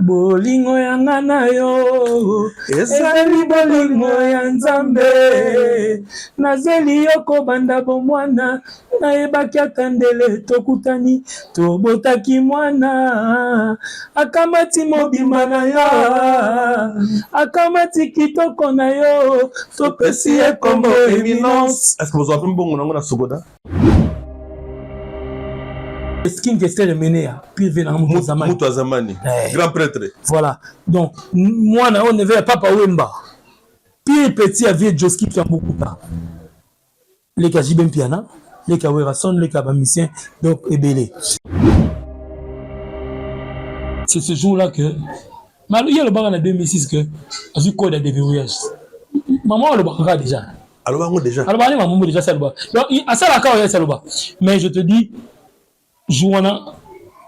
bolingo yanga na yo ezali bolingo ya Nzambe nazeli yo kobanda bomwana nayebaki atandele tokutani tobotaki mwana akamati mobima na yo akamati kitoko na yo topesi ye kombo éminence. Est-ce que vous avez un bon nom na Sogoda? Skin Kester Menea, puis venant Moutouazamani, grand prêtre. Voilà. Donc, moi, on ne veut Papa Wemba. Puis petit avait Joski qui a beaucoup de temps. Les Kajibem Piana, les Kawerason, les Kabamisien, donc Ebélé. C'est ce jour-là que. Il y a le bar en 2006 que. J'ai eu code de déverrouillage. Maman, le bar déjà. Alors, déjà. Alors, maman, déjà, c'est le bar. Donc, à ça, la c'est le bar. Mais je te dis. Jouana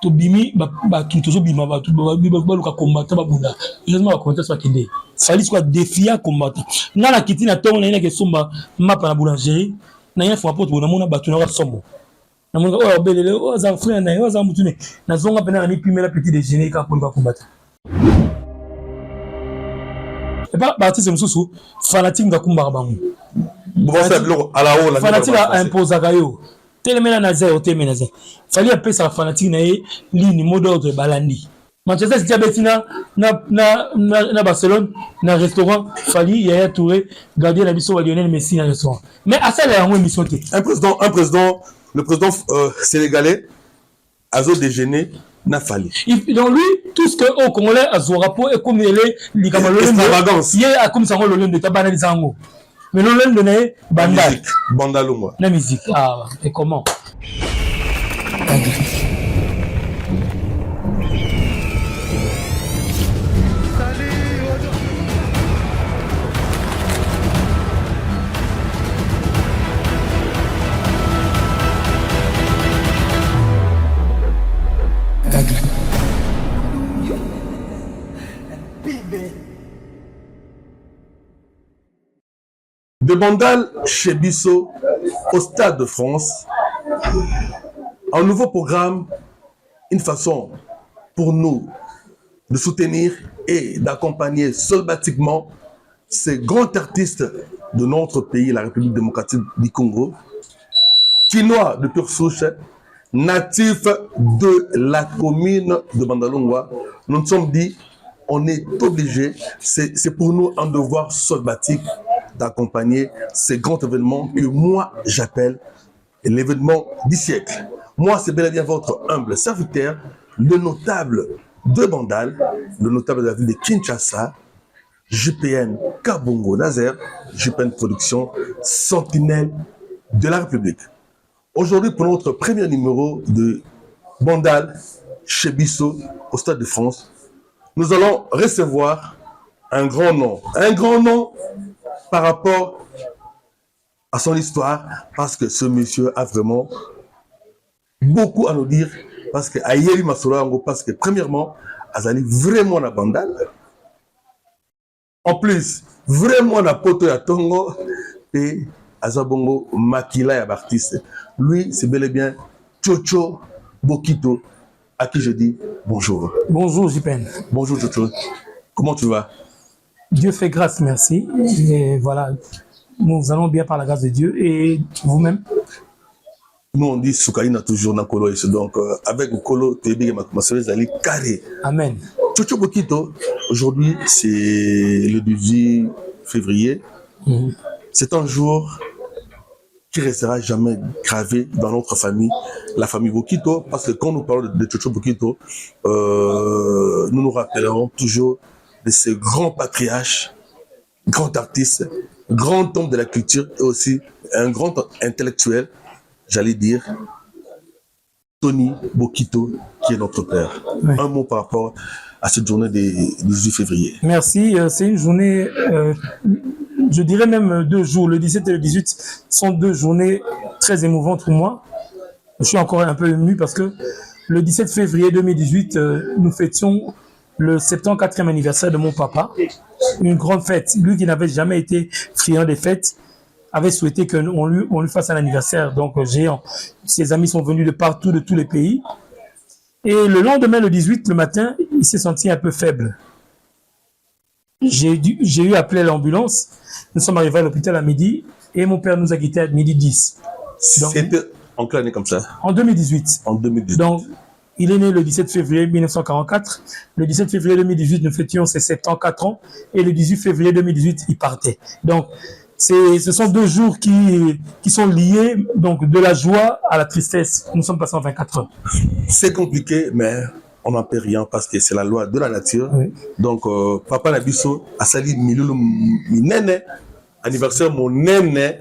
to bimi ba tout bima ba tout ba luka combattant ba bunda justement ba combattant soit kende fallait soit défier combattant na la kiti na tongo na ina ke somba mapa na boulangerie na ya fo porte bona mona ba tuna ka sombo na mona o belele o za frère na yo za mutune na zonga pena ni pimela petit déjeuner ka pour combattant et pas baptiste mususu fanatique nga kumbara bangu bon ça blo ala o la fanatique a imposer kayo Télémena Nazaire, Télémena Nazaire. Fallait appeler sa fanatique na ligne mot d'ordre balandi. Manchester City Betina na Barcelone na restaurant fallait y a Touré gardien la mission Lionel Messi na restaurant. Mais à ça il y a une mission qui le président sénégalais a zo déjeuner n'a fallu. Donc lui tout ce que au Congolais a zo rapport et comme il est extravagance. Il a comme ça le lion de tabana zango. Mais non, l'un donné bandal. Bandaluma. La musique. Ah, et comment? De Bandal chez Bissot au Stade de France, un nouveau programme, une façon pour nous de soutenir et d'accompagner soldatiquement ces grands artistes de notre pays, la République démocratique du Congo, Quinois de pure souche, natifs de la commune de Bandalungwa. Nous nous sommes dit, on est obligé, c'est pour nous un devoir soldatique d'accompagner ces grands événements que moi j'appelle l'événement du siècle. Moi, c'est bel et bien votre humble serviteur, le notable de Bandal, le notable de la ville de Kinshasa, JPN Kabongo Nazaire, JPN Production, sentinelle de la République. Aujourd'hui, pour notre premier numéro de Bandal chez Bissot au Stade de France, nous allons recevoir un grand nom par rapport à son histoire, parce que ce monsieur a vraiment beaucoup à nous dire, parce que Ayeli Masolo, parce que premièrement, Azali vraiment la Bandal. En plus, vraiment la poto ya Tongo et Azabongo Makila ya artiste. Lui, c'est bel et bien Chocho Bokito, à qui je dis bonjour. Bonjour JPN. Bonjour Chocho. Comment tu vas? Dieu fait grâce, merci. Et voilà, nous allons bien par la grâce de Dieu. Et vous-même? Nous, on dit Soukaïna toujours dans Kolo. Donc, avec Kolo, tu es ma soeur Zali carré. Amen. Chocho Bokito, aujourd'hui, c'est le 18 février. C'est un jour qui restera jamais gravé dans notre famille, la famille Bokito, parce que quand nous parlons de Chocho Bokito, nous nous rappellerons toujours de ces grands patriarches, grands artistes, grand homme de la culture et aussi un grand intellectuel, j'allais dire, Tony Bokito, qui est notre père. Oui. Un mot par rapport à cette journée du 18 février. Merci, c'est une journée, je dirais même 2 jours, le 17 et le 18 sont 2 journées très émouvantes pour moi. Je suis encore un peu ému parce que le 17 février 2018, nous fêtions le 74e anniversaire de mon papa, une grande fête. Lui qui n'avait jamais été friand des fêtes, avait souhaité qu'on lui fasse un anniversaire donc géant. Ses amis sont venus de partout, de tous les pays. Et le lendemain, le 18, le matin, il s'est senti un peu faible. J'ai eu à appeler l'ambulance. Nous sommes arrivés à l'hôpital à midi et mon père nous a quittés à midi 10. C'était en quelle année comme ça? En 2018. En 2018. Donc, il est né le 17 février 1944. Le 17 février 2018, nous fêtions ses 74 ans. Et le 18 février 2018, il partait. Donc, ce sont 2 jours qui sont liés, donc de la joie à la tristesse. Nous sommes passés en 24 heures. C'est compliqué, mais on n'en peut rien parce que c'est la loi de la nature. Oui. Donc, Papa Nabiso a sali Milulu Minene, anniversaire mon néné,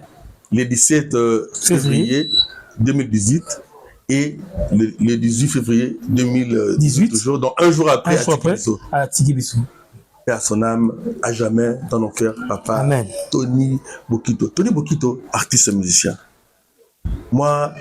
le 17 février 2018 et le 18 février 2018, toujours, donc un jour après, à Tigibiso. Et à son âme, à jamais dans nos cœurs, Papa. Amen. Tony Bokito. Tony Bokito, artiste musicien. Moi,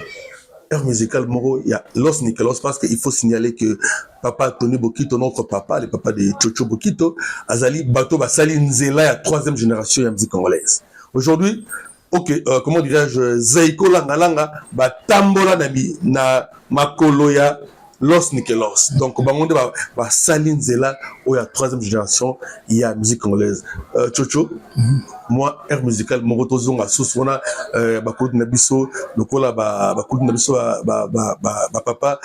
air musical, Moro, il y a Los Nicolas, parce qu'il faut signaler que Papa Tony Bokito, notre papa, le papa de Chocho Bokito, Azali Bato Basali Nzela, la 3e génération de la musique congolaise. Aujourd'hui, ok, comment dirais-je, Zeiko Langa, Batambola Nabi, na Makoloya, Los Nicolas. Donc, Bangonde Basali Nzela, où il y a 3e génération, il y a musique congolaise. Chocho, moi, air musical, Moroto Zonga, Sousona, Bakoud Nabiso, Lokola, Bakoud Nabiso, Papa,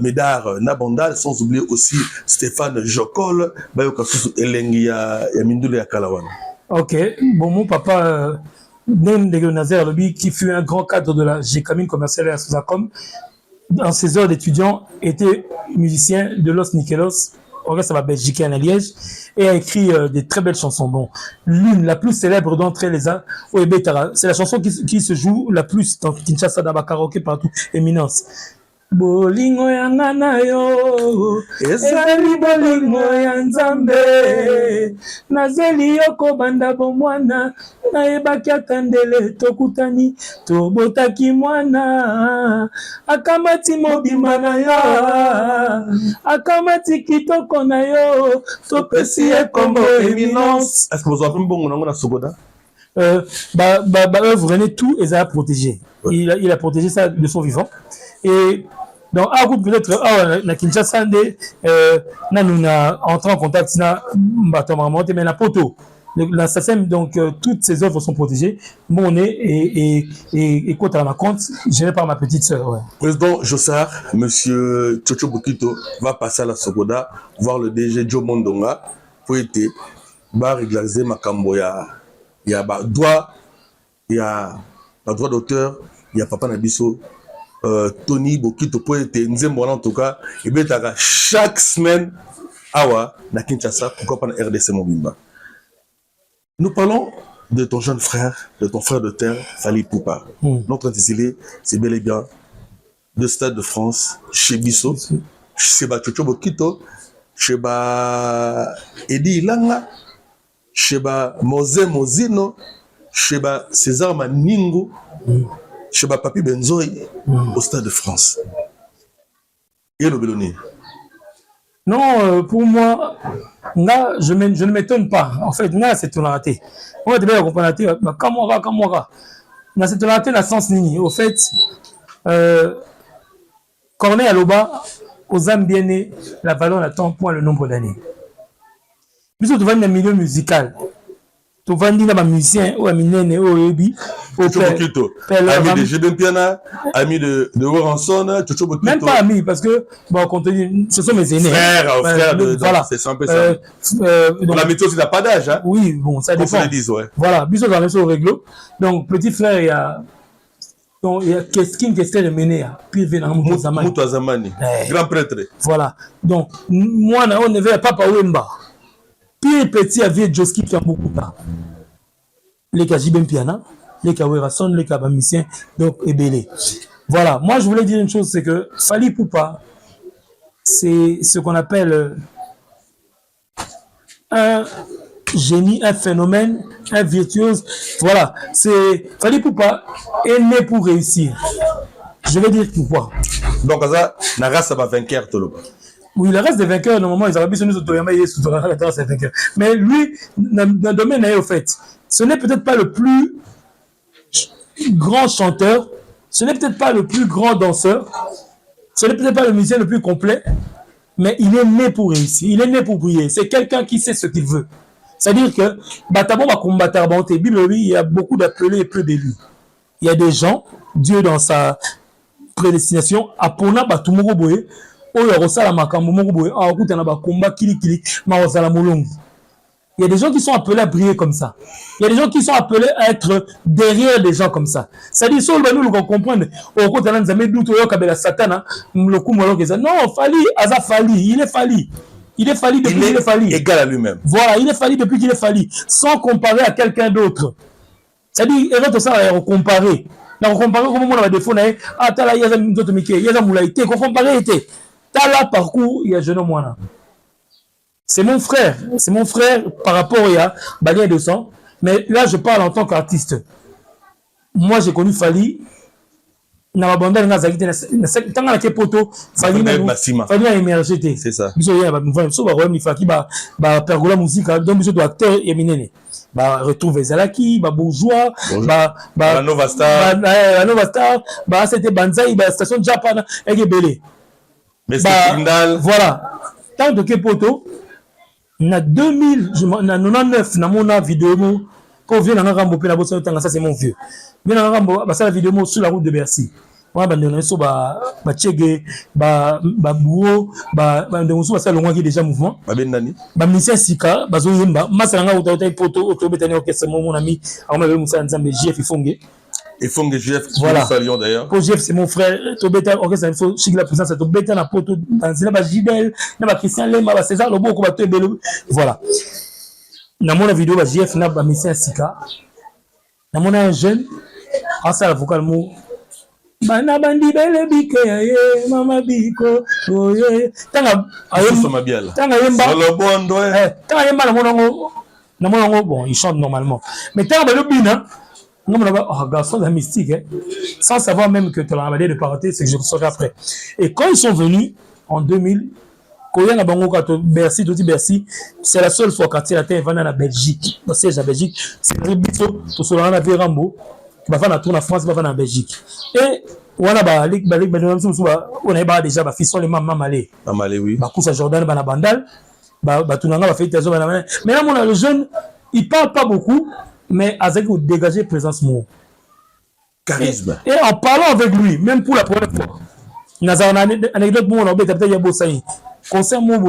Médard, Nabandal, sans oublier aussi Stéphane Jokol, Bayoka Sousou, Elengi, Mindule à Kalawan. Ok, bon, mon papa, Nem de Nazer Lobby, qui fut un grand cadre de la GECAMINE commerciale à Sousacom, dans ses heures d'étudiant, était musicien de Los Niquelos, au reste, ça va Belgique à Liège, et a écrit des très belles chansons. Bon, l'une, la plus célèbre d'entre elles, c'est la chanson qui se joue la plus dans Kinshasa, dans le karaoké, partout, Éminence. Bolingo yanga na yo ezali bolingo ya nzambe nazeli yoko banda bomwana nayebaki atandele tokutani tobotaki mwana akamati mobima na yo akamati kitoko na yo topesi ekombo Éminence. Est-ce que vous avez un bon nom na Sogoda? Œuvre tout et ça a protégé. Il a protégé ça de son vivant. Et donc, peut-être, na Kinshasa, nous avons entré en contact, mais la poto. Donc, toutes ces œuvres sont protégées. Mon nez et quoi, à ma compte, géré par ma petite sœur. Ouais. Président Jossard, monsieur Chocho Bokito va passer à la Sogoda, voir le DG Joe Mondonga, pour être, régulariser ma camboya. Il y a droit d'auteur, il y a Papa Nabiso. Tony Bokito pour être Nzembo en tout cas, et bien chaque semaine awa na Kinshasa, pourquoi pas na RDC Mobimba. Nous parlons de ton jeune frère, de ton frère de terre, Fally Ipupa. Notre intitulé, c'est bel et bien de Stade de France, chez Bisso, chez Chocho Bokito, chez Eddie Ilanga, chez Mose Mozino, chez César Maningo, chez Papi Benzoï, au Stade de France. Et le Béloni. Non, pour moi, là, je ne m'étonne pas. En fait, là, c'est ton raté. On va te dire, Kamora. Là, c'est ton raté, la sens nini. Au fait, Corneille Aloba, aux âmes bien nées, la valeur n'attend point le nombre d'années. Puisque tu vas dans le milieu musical, tu vas dire à musicien ou à minene ou ebi au ami de Jedem Piana, ami de Oranson, Chocho Bokito. Même pas ami parce que bon quand ce sont mes aînés. Frère de voilà. C'est un peu ça. L'amitié aussi n'a pas d'âge hein. Oui, bon ça dépend. On se le dise ouais. Voilà, biso dans le réglo. Donc petit frère il y a qu'est-ce de mener à puis venir Mouto Zamani. Grand prêtre. Voilà. Donc moi on ne veut pas Wemba. Puis petit avait Joski qui a beaucoup de temps. Les cas Jibem Piana, les cas Werason, les cas Bamisien, donc Ebélé. Voilà, moi je voulais dire une chose, c'est que Fally Ipupa, c'est ce qu'on appelle un génie, un phénomène, un virtuose. Voilà, c'est Fally Ipupa est né pour réussir. Je vais dire pourquoi. Donc ça, la race va vainqueur tout le monde. Oui, le reste des vainqueurs, normalement, ils auraient pu se nous autoyama et sous la race des vainqueurs. Mais lui, dans le domaine, au fait, ce n'est peut-être pas le plus grand chanteur, ce n'est peut-être pas le plus grand danseur, ce n'est peut-être pas le musicien le plus complet, mais il est né pour réussir, il est né pour briller. C'est quelqu'un qui sait ce qu'il veut. C'est-à-dire que, Batabo va combattre, il y a beaucoup d'appelés et peu d'élus. Il y a des gens, Dieu dans sa prédestination, Apona Batumoro Boye, Oyo Rosala Makambo Moro Boye, Aokutana Bakomba Kili Kili, Marosala Molongo. Il y a des gens qui sont appelés à briller comme ça. Il y a des gens qui sont appelés à être derrière des gens comme ça. C'est-à-dire, si on veut comprendre, non, Fali, Aza Fali, il est Fali. Il est Fali depuis qu'il est Fali. Égal à lui-même. Voilà, il est Fali depuis qu'il est Fali. Sans comparer à quelqu'un d'autre. C'est-à-dire, il va tout ça à comparer. On compare comment on a des défauts. Ah, t'as là, il y a un autre Mickey, il y a un moulaïté. Qu'on compare, t'as là, parcours, il y a jeune homme. C'est mon frère par rapport à Balia de sang. Mais là, je parle en tant qu'artiste. Moi, j'ai connu Fali. Na babanda nga zakite na tanga na kepoto Fali a émergé. C'est ça. Biso ya ba so ba royaume ifaki ba pergola musique donc biso do acteur eminene. Ba retrouver Zalaki, ba bourgeois, ba Nova Star. La Nova Star, ba c'était Banzai, ba station Japan Egebele. Mais c'est Kindal. Voilà. Tant de kepoto na 2000 na 99 na mona vidéo quand vient na Rambo pe na bosso tanga ça c'est mon vieux. Vient na Rambo ba ça la vidéo sur la route de Bercy. Moi ba ndona so ba chege ba buo ba ndona so ba ça longwa qui déjà mouvement. Ba benani. Ba Misia Sika ba zo yemba masanga uta poto otobetani orchestre mon ami a ma Moussa Nzambe JF Ifonge. Et Fongue GF, voilà. Nous saluons d'ailleurs. Pour GF, c'est mon frère. Tobeta, orchestre, il la présence, Tobeta, na poto, dans la Gidel, na Christian Lema, César Lobo, voilà. Dans mon vidéo, GF, na Misia Sika. Dans mon un jeune, en ça, la vocal mot. Bana bandi bele bike ye mama biko oye tanga ayemba tanga yemba solo bondo tanga yemba na monongo bon il chante normalement mais tanga belo bina non mais garçon de la mystique sans savoir même que tu as l'emballé de parenté c'est que je le saurai après et quand ils sont venus en 2000 Koya na bango kato Bercy tout dit Bercy c'est la seule fois quand il a été venu en Belgique dans siège en Belgique c'est le biso to solo na Rambo qui va faire la tour en France va faire en Belgique et voilà ba lik on a déjà ba fisson les maman malé oui ba cousa Jordan ba na bandal ba tunanga ba fait tes hommes mais là mon le jeune il parle pas beaucoup mais avec vous dégager présence mot charisme et en parlant avec lui même pour la première fois na anecdote mon on beta ya bossai concert mon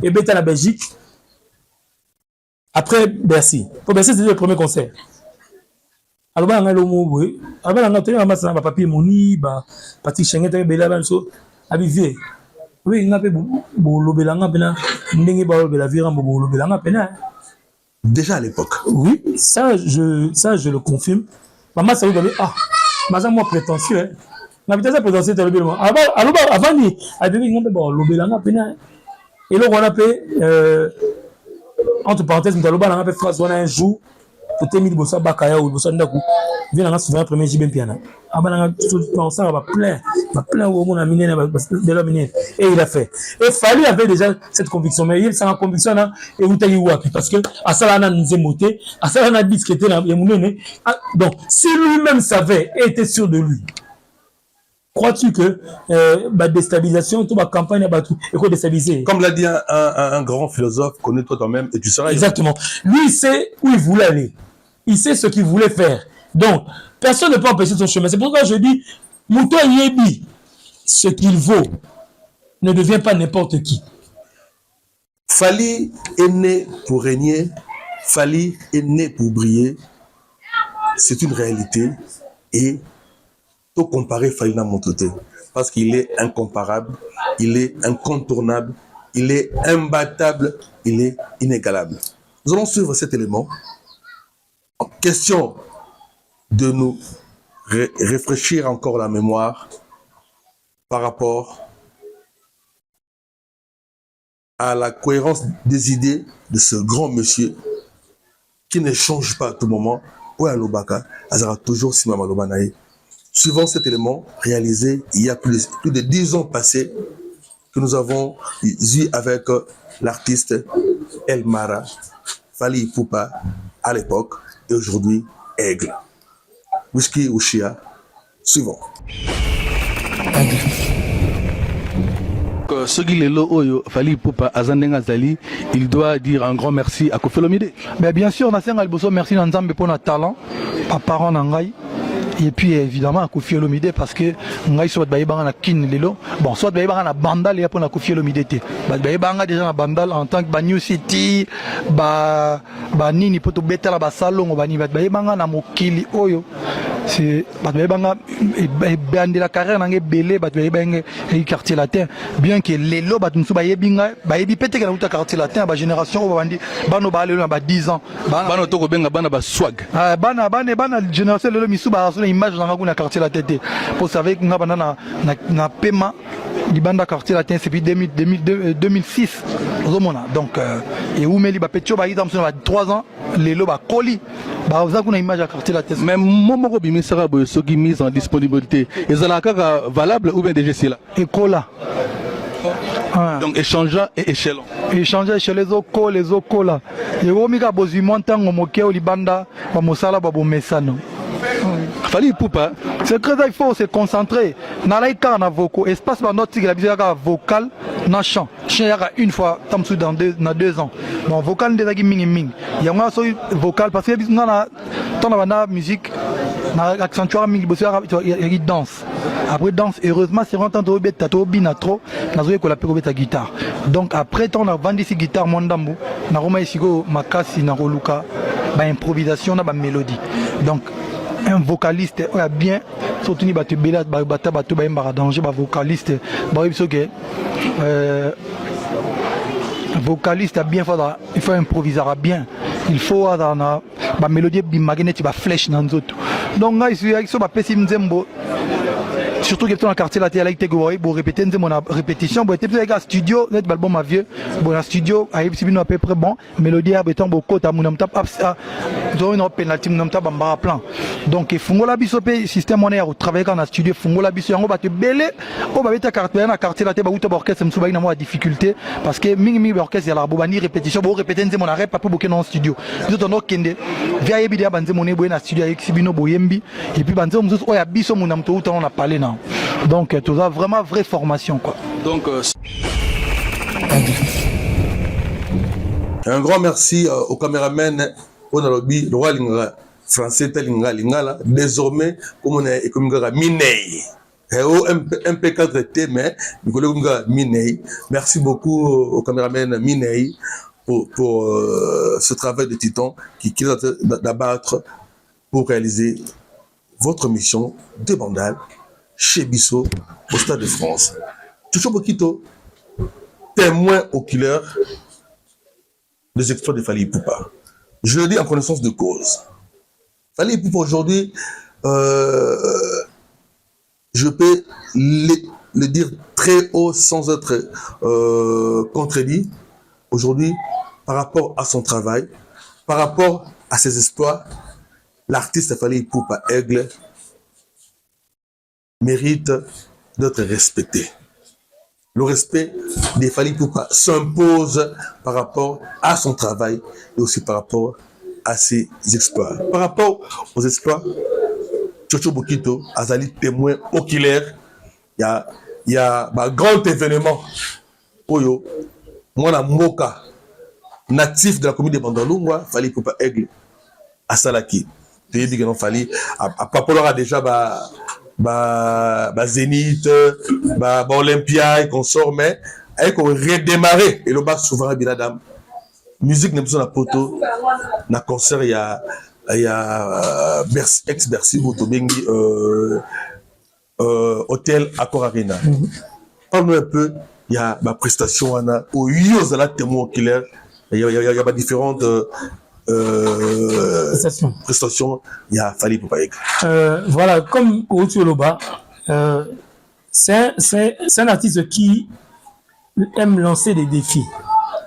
et beta la Belgique après Bercy pour Bercy c'était le premier concert alors on a le mot alors on a tenu ma ça papier moni ba parti chengete bela banso abivé oui n'a pas bo lobelanga pena ndenge ba lobela vira bo lobelanga pena déjà à l'époque oui ça je le confirme maman ça vous dit ah maman moi prétentieux hein na vitesse prétentieux te lobelanga avant ni a devi ngombe ba lobelanga pena et là on a fait entre parenthèses nous allons on a fait phrase on a un jour tout est mis bossa bakaya ou bossa ndaku vient dans souvent premier jibem piana abana tout ça va plein au mon ami de la mine et il a fait et Fali avait déjà cette conviction mais il s'en conviction là et vous taillez wapi parce que à ça là on a nous émoté à ça là on a discuté là donc si lui-même savait et était sûr de lui. Crois-tu que la déstabilisation, toute la campagne va tout déstabiliser? Comme l'a dit un grand philosophe, connais-toi toi-même et tu seras. Exactement. Lui, il sait où il voulait aller. Il sait ce qu'il voulait faire. Donc, personne ne peut empêcher son chemin. C'est pourquoi je dis, Mouto Yebi, ce qu'il vaut, ne devient pas n'importe qui. Fali est né pour régner. Fali est né pour briller. C'est une réalité. Et tout comparer Fali na Montoté parce qu'il est incomparable, il est incontournable, il est imbattable, il est inégalable. Nous allons suivre cet élément. Question de nous réfléchir encore la mémoire par rapport à la cohérence des idées de ce grand monsieur qui ne change pas à tout moment. Ouais, Lobaka, Azara toujours Simama Lobanaï. Suivant cet élément réalisé il y a plus de 10 ans passés que nous avons vu avec l'artiste El Mara, Fali Ipupa à l'époque et aujourd'hui Aigle. Whisky Ushia, suivant. Sogi Lelo Oyo, Fali Poupa, Azandenga Zali, il doit dire un grand merci à Koffi Olomide. Mais bien sûr, Nasser Alboso, merci Nanzambe pour notre talent, par parents Nangai. Et puis évidemment à Koffi Olomide parce que ngai soit baïbanga na kin lelo bon soit baïbanga na bandal et pour na Koffi Olomide te baïbanga déjà na bandal en tant que ba New City ba nini poto betala ba salon ba ni baïbanga na mokili oyo c'est baïbanga bande la carrière na belé baïbanga et quartier latin bien que lelo batunsu baïbinga baïbi pété que na uta quartier latin ba génération ba bandi bano ba lelo ba 10 ans bano to ko benga bana ba swag bana génération lelo misu ba image dans la quartier la tête pour savoir que na paiement libanda quartier latin c'est depuis 2006 donc et où meli ba petio ba idam sur 3 ans les lo ba coli ba za kuna image à quartier latin mais momo ko bimi sera boy soki mise en disponibilité ezalaka valable ou bien déjà c'est là et cola donc échangeant et échelon échanger chez les oko là et au mika bozi montango moke libanda ba mosala ba bo mesano Fali Poupa. C'est très il faut se concentrer. Dans l'aïka na vocal, espace dans notre tigre, la vocal, na chant. Chant yaka une fois, tamsou dans 2 ans. Bon, vocal déjà qui ming. Il y a un vocal parce que dans la ton la musique, na accentuer ming, il y a danse. Après danse, heureusement, c'est rentré dans le bête, t'as bien trop, na zoé ko la pego bête guitare. Donc après ton a vendu ces guitare mondambo, na roma isigo makasi na roluka, ba improvisation na ba mélodie. Donc un vocaliste bien surtout ni batu bela bata batu ba mbara danger ba vocaliste ba biso que vocaliste a bien faudra il faut improviser bien il faut dans ba mélodie bi magnétique ba flèche dans autres donc là il so ba pesi nzembo surtout que dans le quartier la télé avec Tegori pour répéter mon répétition pour être avec un studio net album à vieux bon un studio à à peu près bon mélodie à béton beaucoup ta mon tap dans une penalty mon tap en plan donc il faut la biso système on est au travailler dans un studio faut la biso on va te belé on va mettre quartier la télé ba orchestre m'souba ina moi difficulté parce que mingi orchestre ya la bobani répétition pour répéter mon arrêt pas beaucoup dans studio nous on kende via ebidia banze mon ebo na studio avec Sibino Boyembi et puis banze mzusu oya biso mon amto on a parlé là. Donc tu as vraiment vraie formation quoi. Donc un grand merci au caméraman Onalobi, le roi Linga français Linga Lingala désormais comme on est comme Minei. Au MP4T mais Minei. Merci beaucoup au caméraman Minei pour ce travail de titan qui est d'abattre pour réaliser votre mission de bandal chez Bissot au Stade de France. Chucho Bokito, témoin oculaire des exploits de Fali Poupa. Je le dis en connaissance de cause. Fali Poupa aujourd'hui, je peux le dire très haut sans être contredit. Aujourd'hui, par rapport à son travail, par rapport à ses exploits, l'artiste Fali Poupa Aigle mérite d'être respecté. Le respect des Fali Poupa s'impose par rapport à son travail et aussi par rapport à ses exploits. Par rapport aux exploits, Chucho Bokito Azali témoin oculaire. Il y a un grand événement. Oyo, Mwana Moka, natif de la commune de Bandalungwa, Fali Poupa Aigle, à Salaki. Tu dis que non Fali, à Papolora déjà, Zénith, Olympia et consorts, mais avec on redémarrer et le bas souverain Binadam. Musique n'est pas la poto, na concert il y a ex Bercy Botobengi hôtel Accor Arena. Parle-nous un peu, il y a ma prestation au Yoz à la témoin oculaire, il y a différentes prestations, il y a Fali Poupa Aigle. Voilà, comme Outu Loba, c'est un artiste qui aime lancer des défis.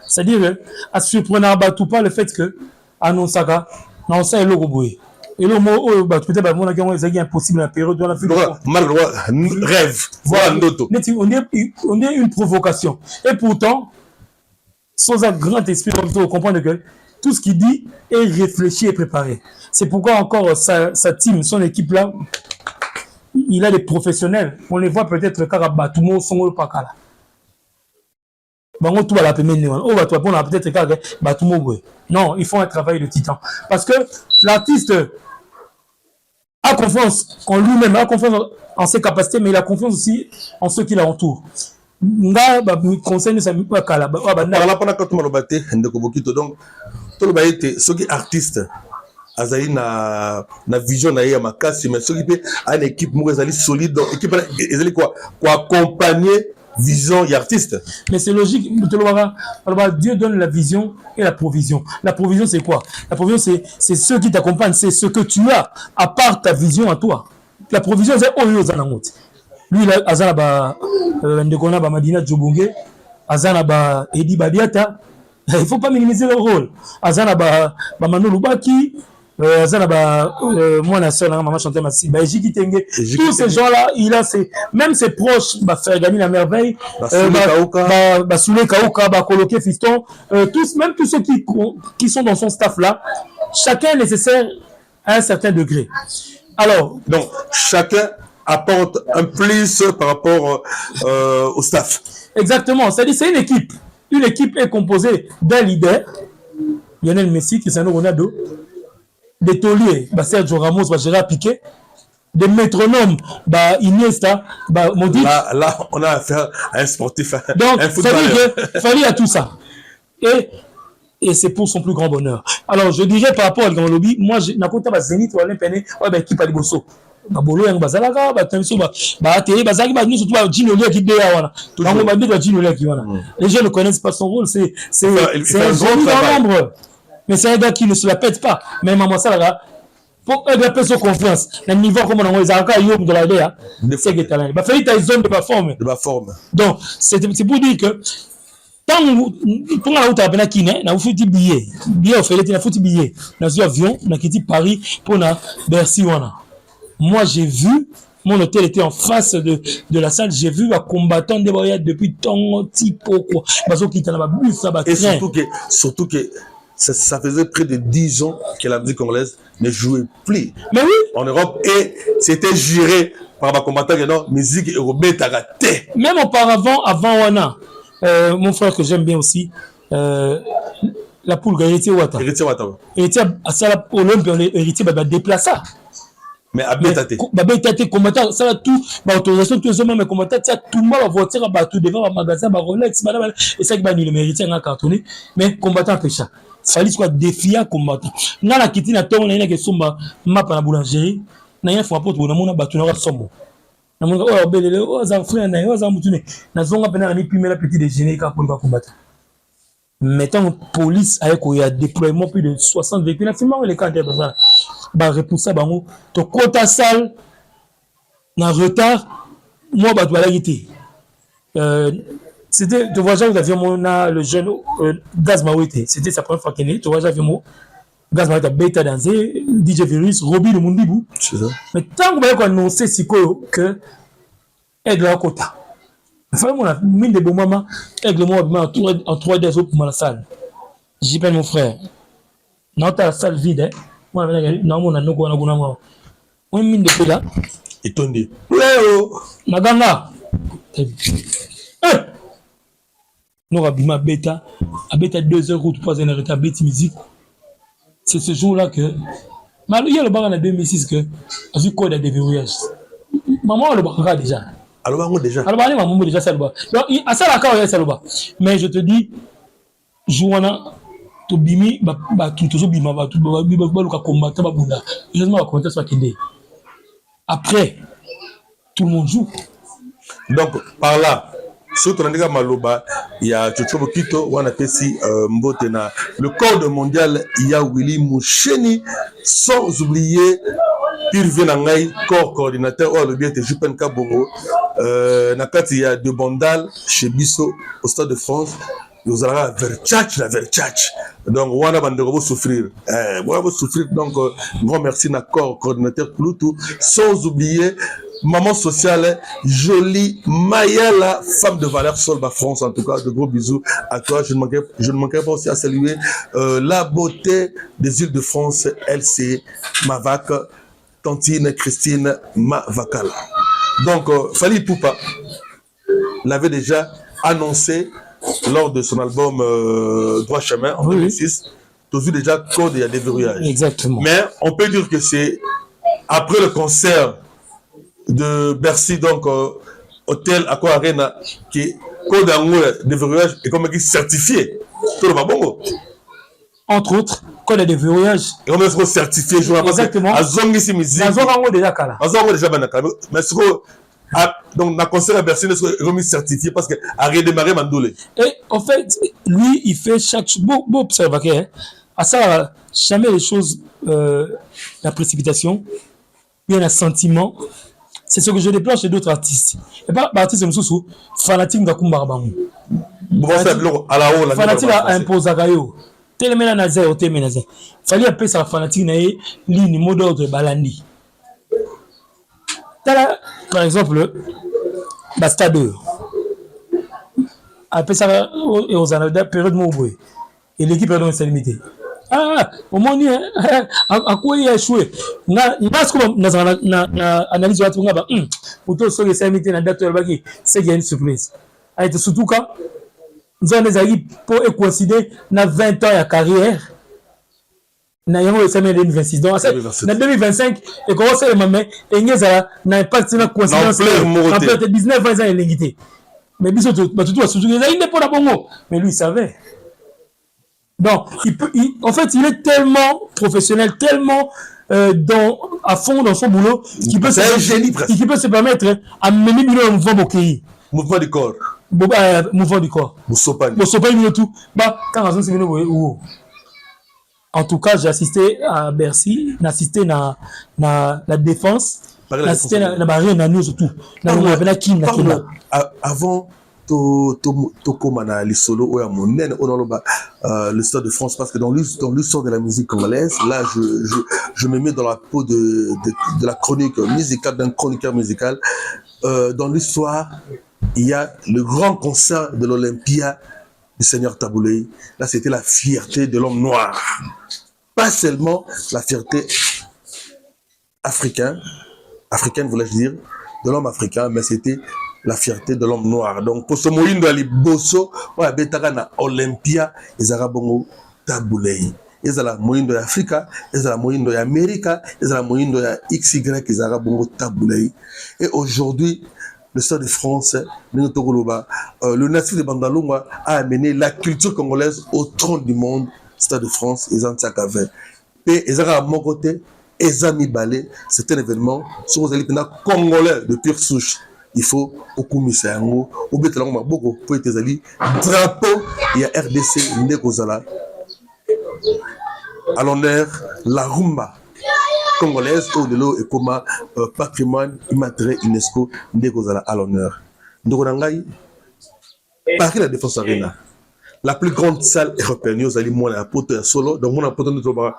C'est-à-dire, à surprendre pas le fait que Anonsaka, non, ça est le roboué. Et le mot, peut-être, c'est impossible la période où on a fait le rêve. Voilà, on est une provocation. Et pourtant, sans un grand esprit, on doit comprendre que tout ce qu'il dit est réfléchi et préparé. C'est pourquoi encore sa team, son équipe-là, il a des professionnels. On les voit peut-être car Batoumo, Songo Pakala. Bango tout la peine on va toi pour peut-être tout monde. Non, il faut un travail de titan parce que l'artiste a confiance en lui-même, a confiance en ses capacités, mais il a confiance aussi en ceux qui l'entourent. Nga ba conseil ça pas kala ba là pendant quand tu m'as battu ndeko bokito donc tout le baïté ceux qui artistes azali na vision na ya makasi mais ceux qui peut une équipe mo ezali solide donc équipe ezali quoi accompagner vision et artiste. Mais c'est logique, Dieu donne la vision et la provision. La provision c'est quoi? La provision c'est ceux qui t'accompagnent, c'est ce que tu as à part ta vision à toi. La provision c'est Oyo Zanangot. Lui il a azana ba ndekona ba Madina Djobonge, azana ba Edi Badiata. Il faut pas minimiser leur rôle. Azana ba Manu Lubaki, azana ba moi la sœur maman chantait Massi, ba Ejiki Tenge. Tous ces gens-là, il a même ses proches, ba faire gagner la merveille, ba Soulé Kaouka, ba Coloqué Fiston, tous même tous ceux qui sont dans son staff là, chacun est nécessaire à un certain degré. Alors, donc chacun apporte un plus par rapport au staff. Exactement, c'est-à-dire c'est une équipe. Une équipe est composée d'un leader, Lionel Messi, Cristiano Ronaldo, des tauliers, Sergio Ramos, Gérard Piqué, des métronomes, Iniesta, Modric. Là, on a affaire à un sportif, donc, un footballeur. Fali a tout ça. Et c'est pour son plus grand bonheur. Alors, je dirais par rapport à Grand Lobby, moi, je n'ai pas Zénith ou Olympienne, équipe à Liboso. Bolo yang bazalaka batanso ba télé bazaki ba nous surtout Gino Lia qui déa wana donc on va dire Gino Lia qui wana les gens ne connaissent pas son rôle c'est un génie dans l'ombre mais c'est un gars qui ne se la pète pas mais maman ça là pour aider son confiance le niveau comme on les a yom de la DA c'est que talent ba fait ta zone de ma forme donc c'est pour dire que tant pour la route à Benakine na futi billet au fait na futi billet na avion na quitté Paris pour na Bercy wana. Moi, j'ai vu, mon hôtel était en face de la salle, j'ai vu un combattant débrouiller depuis tant tipo quoi. Et surtout que ça faisait près de 10 ans que la musique congolaise ne jouait plus. Mais oui. En Europe, et c'était géré par ma combattant que non, musique européenne t'a raté. Même auparavant, avant Wana, mon frère que j'aime bien aussi, la poule héritier Ouattara. Héritier à ça, Olympe, héritier, déplacer. Mais Abétate combattant ça va tout autorisation tous les hommes mais combattant ça tout le monde va voiture va tout devant un magasin va Rolex madame et ça qui va ni le mériter un cartonné mais combattant pécha fallait soit défiant combattant na la kitina ton na que somba mapa na boulangerie na rien faut apporter na mona batu na sombo na mona oh belele oh za frère na oh za mutune na zonga pena ni pimela petit déjeuner ka pour combattre mettons police avec il y a déploiement plus de 60 véhicules finalement les cadres bazar ba repousser bango to kota salle na retard moi ba doit l'arrêter c'était tu vois j'avais mon le jeune Gaz Mawete c'était sa première fois qu'il est tu vois j'avais mon Gaz Mawete bêta danser DJ Virus Roby le Mundibu c'est ça mais tant que on annoncer siko que aigle à kota vraiment la mine de bon maman aigle moi en 3 des autres pour la salle j'appelle mon frère dans ta salle vide moi non mon anoko wana kuna moi on mine de là et tondi leo naganga non abima bêta à bêta 2 heures ou 3 heures de bêta musique c'est ce jour là que malou il y a le bar en 2006 que a vu code de déverrouillage maman le bar déjà alors maman déjà ça le bar donc à ça la quand ça le bar mais je te dis jouana to bimi ba tout bima ba tout ba luka combattre ba bunda justement ba combattre soit kende après tout le monde joue donc par là surtout dans maloba il y a Chochobo Kito wana pesi mbotena le code mondial il y a Willy Moucheni sans oublier Pire Ngai corps coordinateur ou le bien te Jupen Kabongo nakati ya de Bandal chez Bisso au Stade de France. Nous allons la Verchach. Donc, on va souffrir. Donc, grand merci, d'accord, coordinateur Pluto. Sans oublier, maman sociale, jolie, Mayala, femme de valeur, Solba France, en tout cas, de gros bisous à toi. Je ne manquerai pas aussi à saluer la beauté des îles de France, LC, Mavac, Tantine, Christine, Mavakala. Donc, Fali Poupa l'avait déjà annoncé lors de son album Droit Chemin en 2006, tu as vu déjà Code, il y a des verrouillages. Exactement. Mais on peut dire que c'est après le concert de Bercy, donc Hôtel Aqua Arena, qui Code en des verrouillages est comme certifié. Tout le monde. Entre autres, Code des verrouillages. Et on est certifié. Exactement. À Zongi si musique. À Zongi déjà Kala. À Zongi déjà Banakala. Mais donc, le concert à Bercy est remis certifié parce qu'il a redémarré Mandoulé. Et en fait, lui, il fait chaque chose. Beau observateur, hein. À ça, jamais les choses, la précipitation, il y a un sentiment. C'est ce que je déplore chez d'autres artistes. Et pas artistes comme fanatique de Kumbarabang. Fanatique à imposer à Gayo. Tellement à Nazaire, au Témé Nazaire. Fallait appeler ça fanatique, ligne, mot d'ordre, Balandi. Par exemple, Bastade. Après ça, aux années période Mouboui. Et l'équipe est dans sa limité. Ah, au moins, à quoi il a échoué? Il y a ce qu'on a analysé à tout le monde. Pour tout ce qui est limité dans la date, c'est qu'il y a une surprise. Surtout quand nous avons des amis pour coïncider dans 20 ans de carrière. Nous avons 2026. Donc, en 2025, et comment ça, et nous avons pas de coïncidence. En fait, 19 ans, il a l'égalité. Mais il n'est pas là pour nous. Mais lui, il savait. Donc, en fait, il est tellement professionnel, tellement à fond dans son boulot, qu'il peut se permettre à mener le mouvement au pays. Mouvement du corps. Mouvement du corps. Moussopani, tout. En tout cas, j'ai assisté à Bercy, j'ai assisté à la défense, j'ai assisté à la barrière, à nous surtout. Avant, Tokomana les solos ou à mon le Stade de France, parce que dans l'histoire de la musique congolaise, là je me mets dans la peau de la chronique musicale, d'un chroniqueur musical. Dans l'histoire, il y a le grand concert de l'Olympia du Seigneur Taboulé. Là, c'était la fierté de l'homme noir. Pas seulement la fierté africaine, voulais-je dire, de l'homme africain, mais c'était la fierté de l'homme noir. Donc, pour ce moyen de Bosso, on a na Olympia, ils ont bongo Taboulé. Ils ont la moyenne de l'Afrique, ils ont la moyenne de l'Amérique, ils ont la moyenne de la XY, ils ont bongo Taboulé. Et aujourd'hui, le Stade de France, le natif de Bandalunga a amené la culture congolaise au trône du monde. Stade de France, ils ont Tsakave. Et ils ont à mon côté, ils ont mis balai. C'est un événement sur les Congolais de pure souche. Il faut beaucoup miser un mot. Au bout de la beaucoup pour être allé. Drapeau, il y a RDC Ndegozala. À l'honneur, la rumba congolaise au delà et comme patrimoine immatériel UNESCO Ndegozala à l'honneur. Ndogonangai, Paris la Défense Arena. La plus grande salle européenne, nous allons mon apoto solo, donc mon apoto nous trouve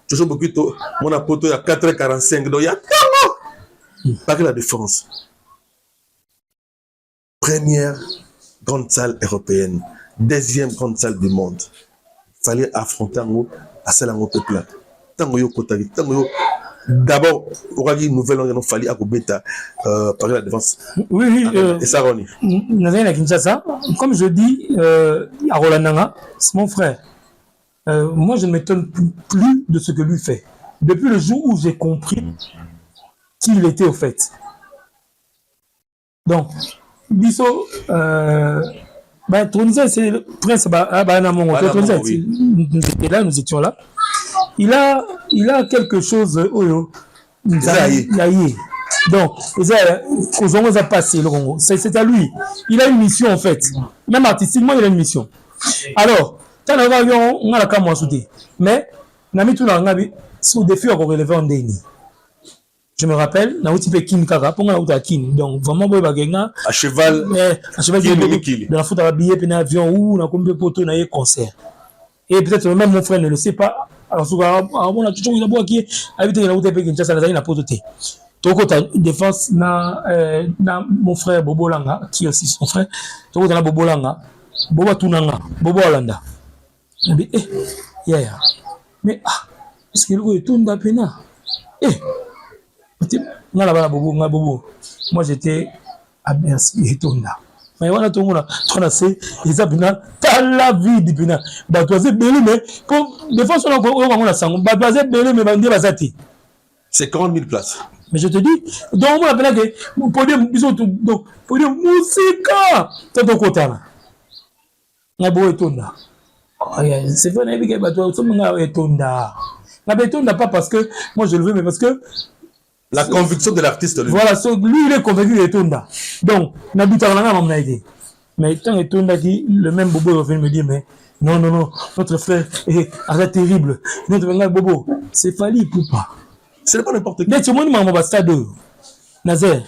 toujours beaucoup mon apoto il y a 4h45, donc il y a Paris la Défense. Première grande salle européenne, deuxième grande salle du monde. Il fallait affronter à celle en peuple. Tango yo kotali, tango yo. D'abord, on a dit une nouvelle, il fallait à Kobeta, Paris la Défense. Oui, et ça, Roni. Comme je dis à Rolandanga, c'est mon frère. Moi, je ne m'étonne plus de ce que lui fait. Depuis le jour où j'ai compris qui il était au fait. Donc, Bisso, Tronizet, c'est le prince nous étions là, nous étions là. Il a quelque chose. Donc, a passé le Congo. C'est à lui. Il a une mission en fait. Même artistiquement, il a une mission. Alors, on a la cam mais on a mis tout dans le défi à relever en déni. Je me rappelle, on a eu Kin Kaka, pour on a Kin. Donc, vraiment, à cheval, de la foot à billet, puis un avion, ou on a combien de poteaux, on a eu concert. Et peut-être même mon frère ne le sait pas. Alors, on a toujours eu la boîte qui habite dans la route de Kinshasa, on a poteté. Donc, on a défense, mon frère Bobo Langa, qui est aussi son frère. Donc, on a Bobo Langa, Bobo Tunanga, Bobo Olanda. On dit, mais, est-ce qu'il y a tout un pena? Bobo. Moi, j'étais à Bercy et Tonda. mais voilà tout le monde a c'est ça bina la vie bina ba toi c'est belé mais pour des fois on a sango ba toi c'est belé mais ba ndé bazati c'est 40 000 places. mais je te dis donc on appelle que podium biso donc podium musique tout côté là na bo etonda c'est vrai que ba toi so nga etonda na betonda pas parce que moi je le veux mais parce que la conviction de l'artiste lui. Voilà, lui il est convaincu de Tonda. Donc, mais tant Tonda qui le même Bobo vient me dire mais non notre frère est terrible. Notre frère Bobo, c'est Fali Poupa. C'est pas n'importe qui. Mais tu m'as dit mon stade Nazer.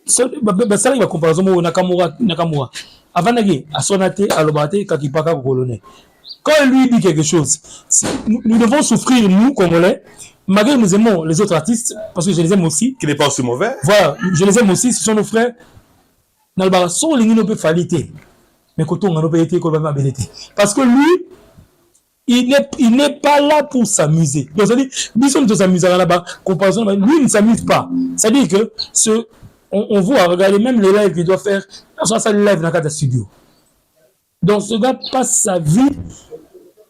Ça va comparaison au Nakamura. Avant d'aller à Sonaté, à Lobate, Kakipaka, Colonel. Quand lui dit quelque chose, nous devons souffrir, nous, Congolais, malgré nous aimons les autres artistes, parce que je les aime aussi. Qui n'est pas aussi mauvais. Voilà, je les aime aussi, ce sont nos frères. Nalbara, son ligne ne peut faliter. Mais quand on a été, parce que lui, il n'est pas là pour s'amuser. Donc, c'est-à-dire, Bisson ne s'amuse là-bas, comparaison, lui ne s'amuse pas. C'est-à-dire que on voit, regardez même les lives qu'il doit faire, ça live dans le studio. Donc, ce gars passe sa vie.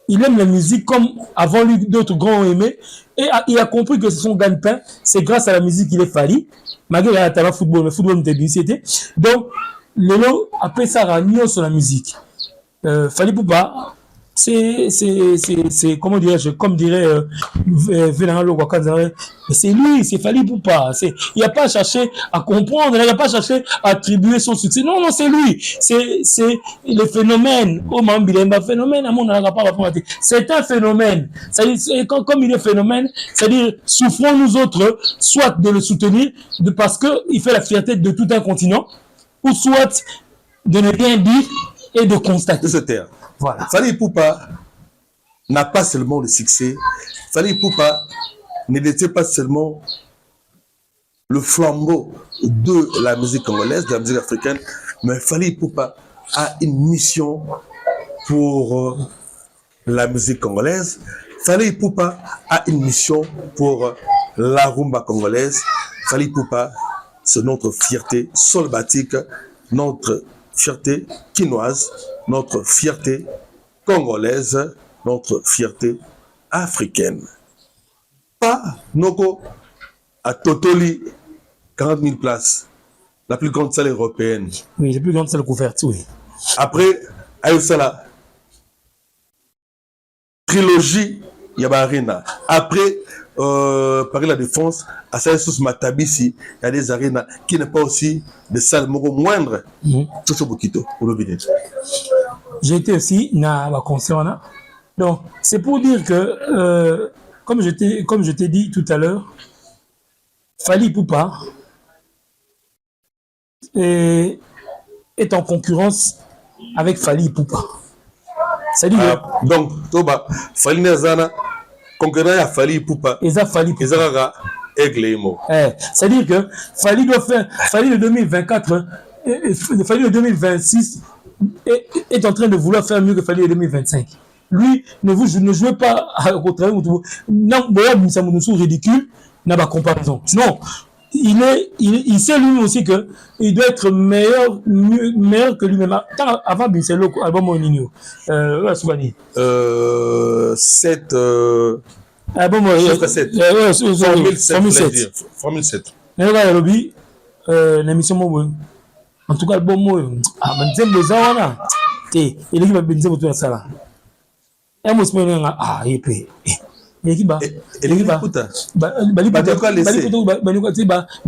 Il aime la musique comme avant lui d'autres grands ont aimé et il a compris que c'est son gagne-pain, c'est grâce à la musique qu'il est fallu, malgré la talent football, le football n'était publicité. Donc, Lelo après ça ragnon sur la musique. Fali Poupa, c'est comment dirais-je, comme dirait Vénéralo Wakanzare, c'est lui, c'est Fali Poupa. Il n'a pas cherché à comprendre, il n'a pas cherché à attribuer son succès. Non, c'est lui. C'est le phénomène. Oh, Mambilemba, phénomène, c'est un phénomène. C'est-à-dire, comme il est phénomène, c'est-à-dire, souffrons nous autres, soit de le soutenir, parce qu'il fait la fierté de tout un continent, ou soit de ne rien dire et de constater. De se taire. Voilà. Fali Poupa n'a pas seulement le succès. Fali Poupa ne détient pas seulement le flambeau de la musique congolaise, de la musique africaine, mais Fali Poupa a une mission pour la musique congolaise. Fali Poupa a une mission pour la rumba congolaise. Fali Poupa, c'est notre fierté solbatique, notre fierté quinoise, notre fierté congolaise, notre fierté africaine. Pas Noko à Totoli, 40 000 places, la plus grande salle européenne. Oui, la plus grande salle couverte, oui. Après, Ayosala, trilogie Yabarina. Après, Paris La Défense, à Saïsous Matabisi, il y a des arénas qui n'est pas aussi des salles moindres. J'ai été aussi dans la concert. Donc, c'est pour dire que, comme je t'ai dit tout à l'heure, Fali Poupa est en concurrence avec Fali Poupa. C'est-à-dire donc, Toba, Fali Nazana, concurrent à Fali Poupa. Et ça, Fali Poupa. C'est-à-dire que Fali doit faire, Fali de 2024, Fali de 2026 est en train de vouloir faire mieux que Fali de 2025. Lui, ne jouez pas au travail, non, c'est ridicule, n'a pas comparaison. Non, il sait lui aussi que il doit être meilleur que lui-même. Avant Bincelo, album au Nino, Souvani. 7. Album chiffre 7. 2007. 2007. Nalobi, l'émission en tout cas album Benzembo Zawana. Et l'équipe va Benzembo tout ça là. Et moi je me dis épée. L'équipe va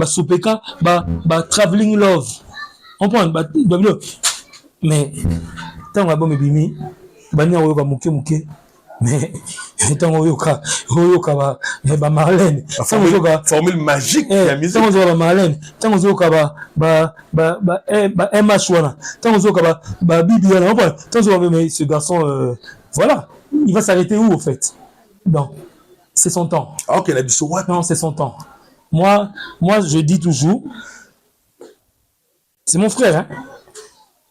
Sopeka ba traveling love. On prend mais tant que album est bimi, banya oyo ba muke mais tant que Marlène formule magique la musique tant que Marlène tant que Emma Chouana tant que Bibiana tant que ce garçon voilà, il va s'arrêter où au fait? Donc c'est son temps. OK, non, c'est son temps. Moi je dis toujours, c'est mon frère, hein.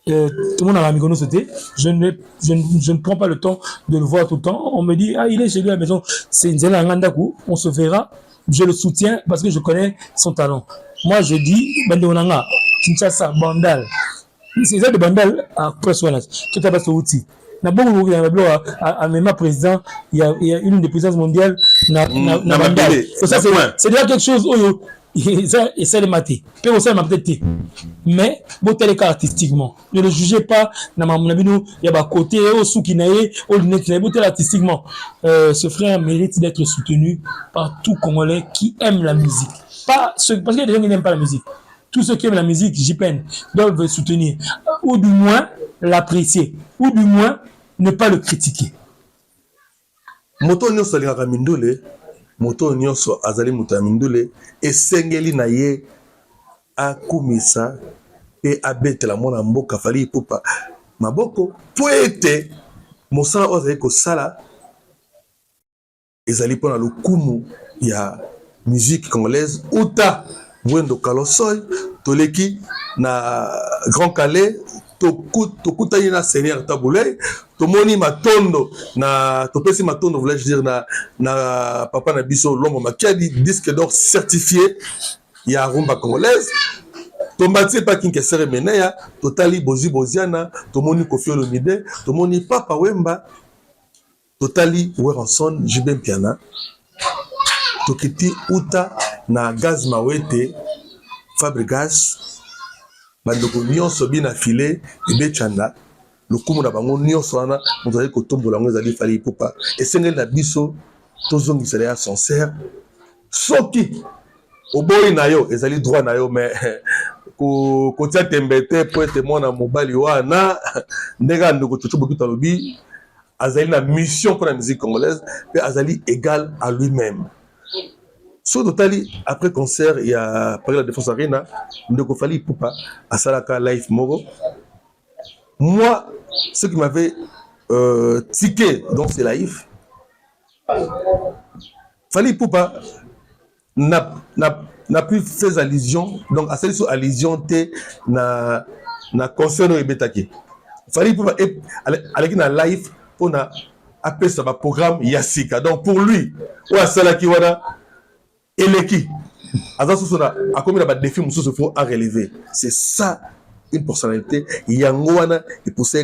Tout le monde a la Mykonos sauté. Je ne prends pas le temps de le voir tout le temps. On me dit, il est chez lui à la maison. C'est Nzela Ngandaku. On se verra. Je le soutiens parce que je connais son talent. Moi, je dis, Bande Onanga, Kinshasa, Bandal, c'est ça de bandal à presse voilà tout à fait outil na beaucoup à même président il y a une des présidences mondiales na bandal ça c'est déjà quelque chose et ça le maté peut aussi peut-être mais bon tel cas artistiquement ne le jugez pas na mamabino il y a ba côté au soukinaé au lunette na tel artistiquement ce frère mérite d'être soutenu par tout Congolais qui aime la musique pas ceux parce qu'il y a des gens qui n'aiment pas la musique. Tous ceux qui aiment la musique, j'y peine, doivent soutenir, ou du moins l'apprécier, ou du moins ne pas le critiquer. Moto nyonso alingaka mindule, moto nyonso azali moto ya mindule, esengeli na ye akumisa pe abetela mwana mboka Fally Ipupa maboko po ete mosala oyo azali kosala ezali mpona lokumu ya musique congolaise uta Wendo Kalosol, Toleki na Grand Calais, Tokutani na Seigneur Taboulay, Tomoni Matondo, na Topesi Matondo, voulais-je dire, na Papa Nabiso Lombo Makiadi, disque d'or certifié, il y a rumba congolaise, Tombati pa Kinkesere Menea, Totali Bozi Boziana, Tomoni Kofi Olomide, Tomoni Papa Wemba, Totali Weranson, Jibem Piana, Tokiti Uta, na Gaz Mawete, Fabregas, bandoko nyonso bina filé, ebe chanda, le kumu na bango nyonso wana, mozali kotombo lango ezali Fally Ipupa, esengeli na biso, tozongisa ya sincère, soki, oboyi na yo, ezali droit na yo, mais, kotia tembete, po ete mwana mobali wana, ndega ndoko chocho bokita lobi, azali na mission pour la musique congolaise, pe azali égal à lui-même. Sur Totali, après concert, il y a Paris la Défense Arena, Ndeko Fally Ipupa, à Salaka Life Moro. Moi, ce qui m'avait tiqué dans ces lives, Fally Ipupa n'a plus fait allusion, donc à cette allusion, na concert de Betaki. Fally Ipupa est allé dans live pour appeler ça un programme Yassika. Donc pour lui, ou à Salaki Wada, Eleki, à combien de défis il faut à relever. C'est ça une personnalité. Yangoana et pour ça,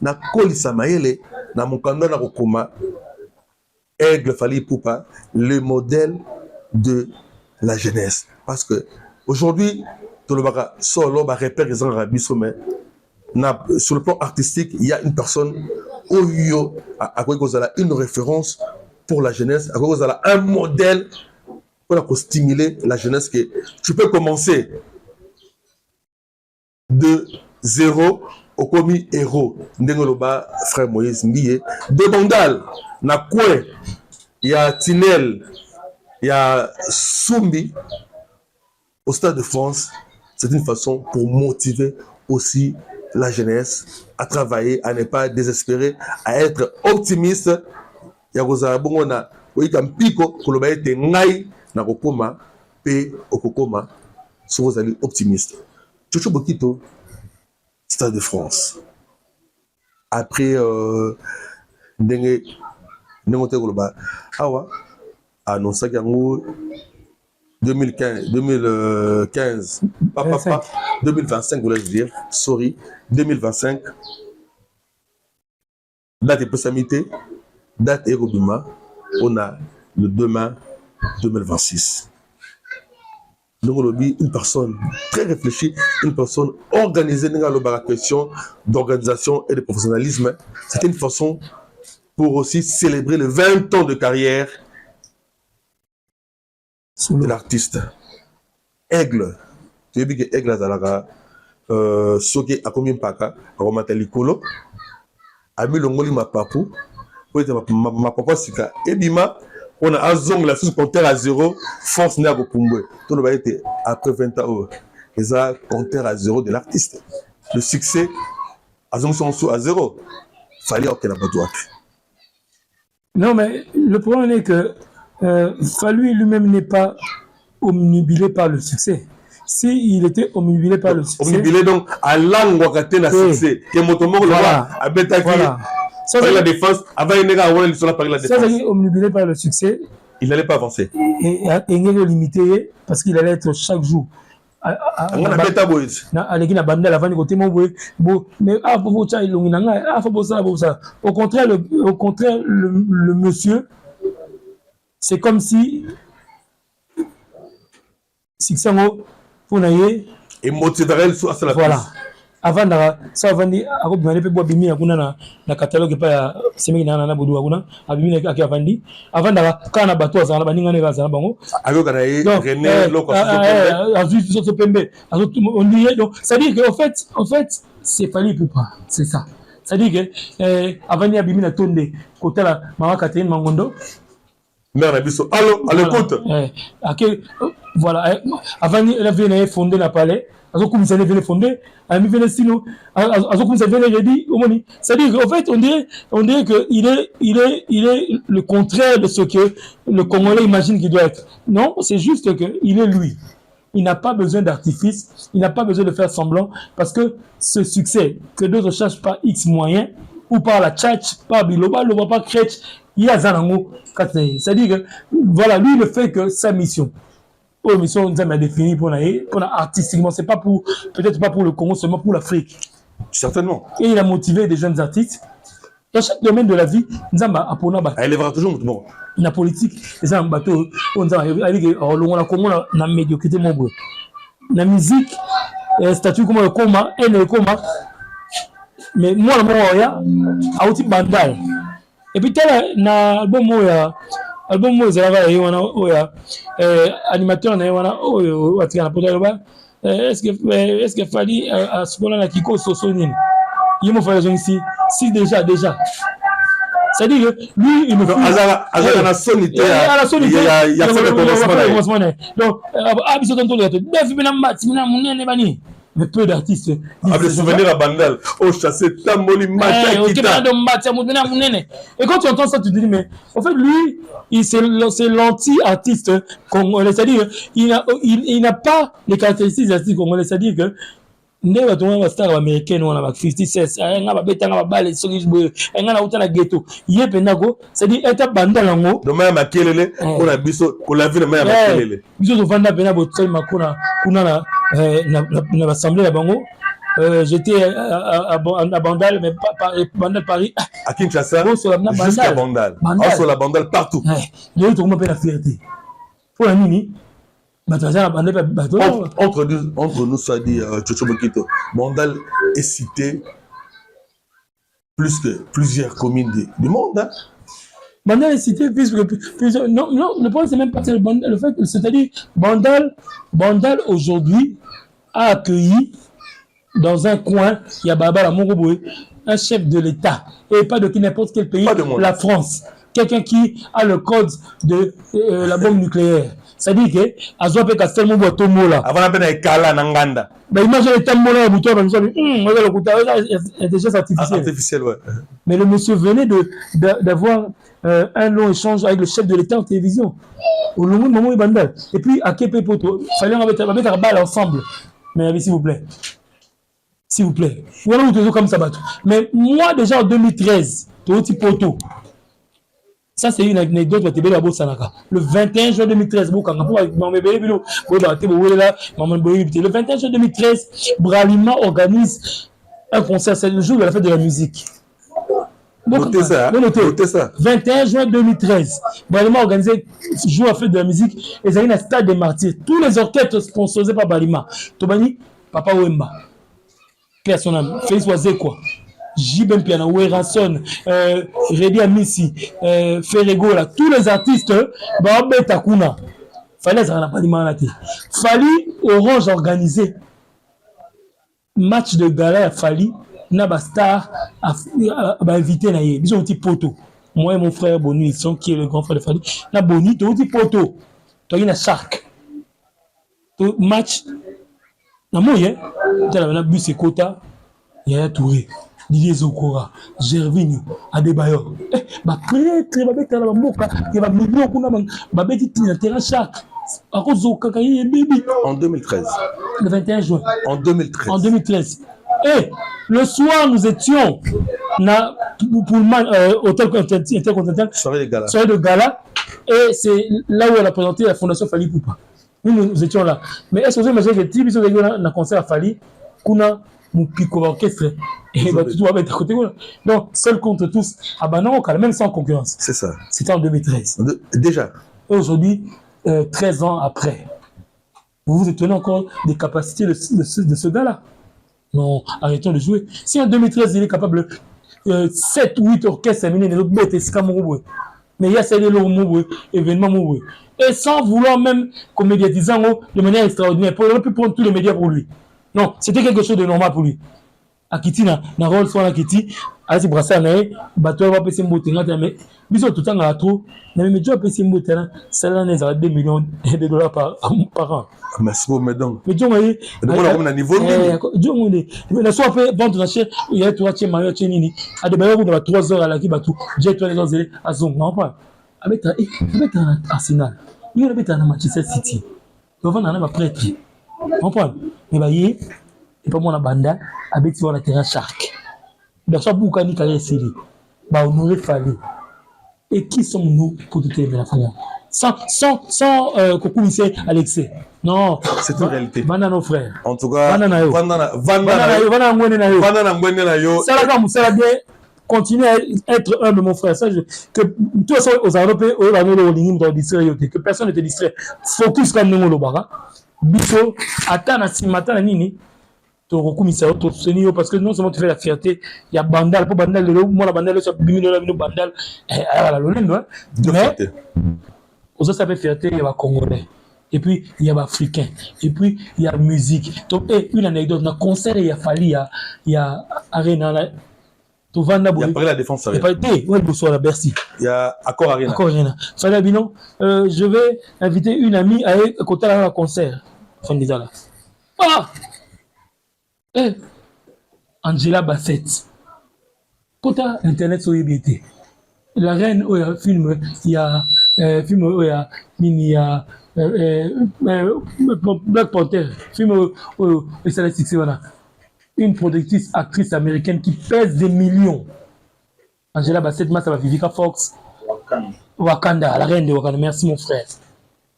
na Kolisa Maele, na Mukanda na Rokoma, Aigle Fally Ipupa, le modèle de la jeunesse. Parce que aujourd'hui, tout le monde solo repère les Arabes, mais sur le plan artistique, il y a une personne Oyo à quoi vous avez une référence pour la jeunesse, à quoi vous avez un modèle pour stimuler la jeunesse que tu peux commencer de zéro au commis héros. Ndengoloba, frère Moïse Ndiye. De Bandal, na Koué, il y a Tinel, il y a Soumbi. Au Stade de France, c'est une façon pour motiver aussi la jeunesse à travailler, à ne pas désespérer, à être optimiste. Il y a Rosa Bongona, oui, comme Pico, Koloba était Ngai, Nakokoma, P. Okokoma, sont vos amis optimistes. Chocho Bokito, Stade de France. Après, Ndenge Koloba, Awa, annoncé qu'il 2015, papa, 2025, voulais-je dire, sorry, 2025, date de possibilité, date Erobima, on a le 2 mai 2026. Donc, une personne très réfléchie, une personne organisée dans la question d'organisation et de professionnalisme. C'était une façon pour aussi célébrer les 20 ans de carrière de l'artiste. Aigle. Tu as vu que Aigle Azalaga, Soke a combien de paka, a remonté l'icolo, a mis le ngoli ma papou, pour être ma papa sika, et bima, on a un zong la sous compteur à zéro, force n'a pas pour tout le monde était après 20 ans, et ça, compteur à zéro de l'artiste. Le succès, à zong son sous à zéro, fallait qu'il n'a pas droit. Non, mais le problème est que Fally lui-même n'est pas omnubilé par le succès. S'il était omnubilé par le succès. Omnubilé donc à l'angoisse la succès. Que Motomo le voit à Betaki. Ça c'est la défense. Avant il n'est pas sur la parole la défense. Ça c'est omnubilé par le succès. Il n'allait pas avancer. Et il est limité parce qu'il allait être chaque jour aleki na bandel avant côté mon boy mais pour ça il ngina faut ça au contraire le monsieur c'est comme si sango pour naie et motiverait sur la voilà avant ça avant ni ako bimane pe bo bimi yakuna na catalogue pa ya semeki na bodu akuna abimi na ki avandi avant kana bato azana baninga ne bazana bango avec René Loko Soso Pembe on dit donc ça dit que en fait c'est Fally Ipupa c'est ça ça dit que avant ni abimi na tonde côté la mama Catherine Mangondo mère na biso allô à l'écoute voilà avant ni la vie fondé la palais comme ça vient fonder a mis venir sinon comme ça vient dit c'est-à-dire qu'en fait on dirait que il est le contraire de ce que le Congolais imagine qu'il doit être. Non, c'est juste que il est lui. Il n'a pas besoin d'artifice, il n'a pas besoin de faire semblant parce que ce succès que d'autres cherchent par X moyens ou par la tchatch, par Biloba, le pas Kretsch, il y a Zanango, c'est-à-dire que voilà, lui il ne fait que sa mission. Oh, mission nous a défini pour artistiquement, c'est pas pour peut-être pas pour le Congo, seulement pour l'Afrique. Certainement. Et il a motivé des jeunes artistes. Dans chaque domaine de la vie, nous avons elle lèvera toujours bon. La politique, les gens bateau, on a comment la médiocrité mon beau. La musique, statut comme le coma, et le coma. Mais moi le moi a outil bandal. Et puis tel na album moi zalava wana oya animateur na wana oyo watika na poto ba est-ce que Fally à ce moment là kiko soso nini il me fait ici si déjà c'est à dire que lui il me fait à la sonité il y a fait le commencement donc abiso tonto le defi bena mati mina munene bani mais peu d'artistes des souvenirs à Bandal au chassé Tamboli Mata et quand tu entends ça tu te dis mais en fait lui c'est l'anti-artiste congolais, c'est-à-dire il n'a pas les caractéristiques des artistes congolais, c'est-à-dire que ne va tomber une star américaine on a 50 cents nga ba beta nga ba bale soki boye nga na uta na ghetto yé penako c'est-à-dire eta banda lango de même makelele on a biso ko la ville même makelele biso to vanda pena botsel makona kuna na l'assemblée la bango j'étais à Bandal mais pas Bandal Paris à Kinshasa jusqu'à Bandal sur la Bandal partout yo to mo pe la fierté pour la nini. Entre nous, ça dit Tchatcho Bokito, Bandal est cité plus que plusieurs communes du monde. Hein? Bandal est cité plus que plusieurs. Non, le problème, c'est même pas le fait que, c'est-à-dire, Bandal aujourd'hui a accueilli dans un coin, il y a Baba Mongoboué, un chef de l'État, et pas de n'importe quel pays, la France. Quelqu'un qui a le code de la bombe nucléaire. C'est-à-dire que Azope Castel Moubo Tomola. Avant la peine de Kala Nanganda. Ben imagine les Tamola et Bouton, intelligence artificielle. Ouais. Mais le monsieur venait d'avoir un long échange avec le chef de l'État en télévision. Au long moment, il bandal. Et puis à Kepe Poto, il fallait mettre la balle ensemble. Mais s'il vous plaît. S'il vous plaît. Voilà où tu es comme ça. Mais moi, déjà en 2013, tu es au petit poteau. Ça, c'est une anecdote. Le 21 juin 2013, le 21 juin 2013, Bralima organise un concert. C'est le jour de la fête de la musique. Notez ça. 21 juin 2013, Bralima organise le jour de la fête de la musique. Et ça y a un stade des martyrs. Tous les orchestres sponsorisés par Bralima. Tobani, Papa Wemba. Personnel. Félix Wazekwa. Jibem Piana, Weranson, Redi Amissi, Ferrego, là, tous les artistes, Takuna. Fallait ça pas Fally Orange organisé match de gala Fally n'a star à inviter na yé. Ils ont un petit poteau. Moi et mon frère Boni, qui est le grand frère de Fally, na Boni, tu as un petit poteau. Tu as une Shark. Match na moyen, tu as un bus et quota, il y a Touré. Didier Zokora, Gervinho, Adebayor. Prêtre, babeta la mboka, qui va million kuna babeti tina terrain chaque. En 2013. Le 21 juin. En 2013. Et le soir, nous étions pour le hôtel intercontinental. Soirée de gala. Et c'est là où elle a présenté la fondation Fally Ipupa. nous étions là. Mais est-ce que vous imaginez que Tibi, si vous avez un concert à Fali, Kuna, Moupiko orchestre, et tout va être à côté. Donc, seul contre tous, ah ben non, quand même sans concurrence. C'est ça. C'était en 2013. Déjà. Et aujourd'hui, 13 ans après, vous vous étonnez encore des capacités de ce gars-là. Non, arrêtons de jouer. Si en 2013, il est capable de 7 ou 8 orchestres terminés, les autres bêtes, c'est comme mais il y a ces événements. Et sans vouloir même qu'on médiatise de manière extraordinaire, on aurait pu prendre tous les médias pour lui. Non, c'était quelque chose de normal pour lui. Akiti na rôle soit Akiti, Asi Brassa nae, bateau va passer mbote ngata mais biso tout temps à trop, mais mais Dieu passer mbote là, ça là n'est à 2 millions de dollars par an. Merci beaucoup mesdames. Mais Dieu moi, on a niveau Dieu moi, mais la soirée fait vendre chez il y a toi chez Mario Chenini, à de bailler dans 3 heures à la qui batou, j'ai toi les autres à son non pas. Avec un Arsenal, il y a avec un Manchester City. On va dans un prêtre. Comprends? Mais bah et pas mon banda avec sur le terrain Shark. Donc ça beaucoup ni carré série. Bah on aurait fallu. Et qui sommes-nous pour tout aimer la famille? Sans commissaire Alexis. Non, c'est une réalité. Banda nos frères. En tout cas, ça bien continuer à être un de mon frère. Ça, que toi aux Européens, que personne ne te distrait. Focus comme nous le bara. Biso, attends à nini. Parce que non seulement tu fais la fierté, il y a Bandal, pour Bandal, moi la Bandal, c'est Bandal, mais aussi ça fait fierté, il y a Congolais, et puis il y a Africain, et puis il y a musique. Donc, une anecdote, dans le concert, il y a Fali, il y a Arena, il y a Paris la défense. Il y a pas été, ouais, bonsoir à Bercy. Il y a Accor Arena. Fali Abinon, je vais inviter une amie à côté de la concert. Ah! Angela Bassett. Pota internet sur IBT. La reine où il y a film, il y a film où il y a Black Panther, film où il s'est laissé une productrice actrice américaine qui pèse des millions. Angela Bassett, ça va Vivica Fox. Wakanda, la reine de Wakanda. Merci mon frère.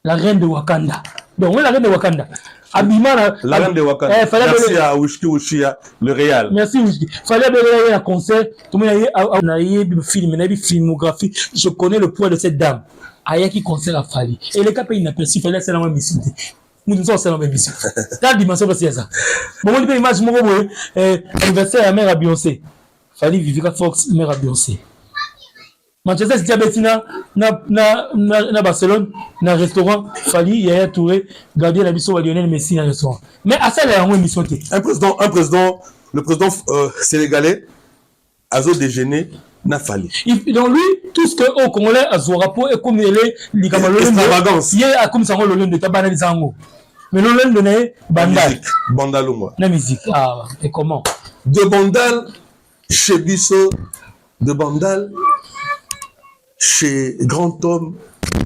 La reine de Wakanda. Donc, la reine de Wakanda. Abima, la reine de Wakanda. Merci à Wishki Wushia, le Real. Merci Wishki. Fallait aller à un concert. Tout le monde a eu film, une filmographie. Je connais le poids de cette dame. Ayaki concert a fallu. Et les cas pays inaperçus, il fallait faire la même mission. Nous sommes dans la même mission. Dans la dimension de ça. Bon, on dit image, mon anniversaire à mère à Beyoncé. Fallait Vivica Fox, mère à Beyoncé. Manchester City Bettina na Barcelone na restaurant Fali Yaya Touré gardien la mission Lionel Messi na restaurant mais à ça la mission qui le président sénégalais Azo déjeuner n'a Fali donc lui tout ce que au Congolais Azorapo et comme il est l'extravagance il a comme ça le lien de tabana zango mais le lien de Bandalungwa la musique ah et comment de Bandal chez Bisso de Bandal chez Grand Homme,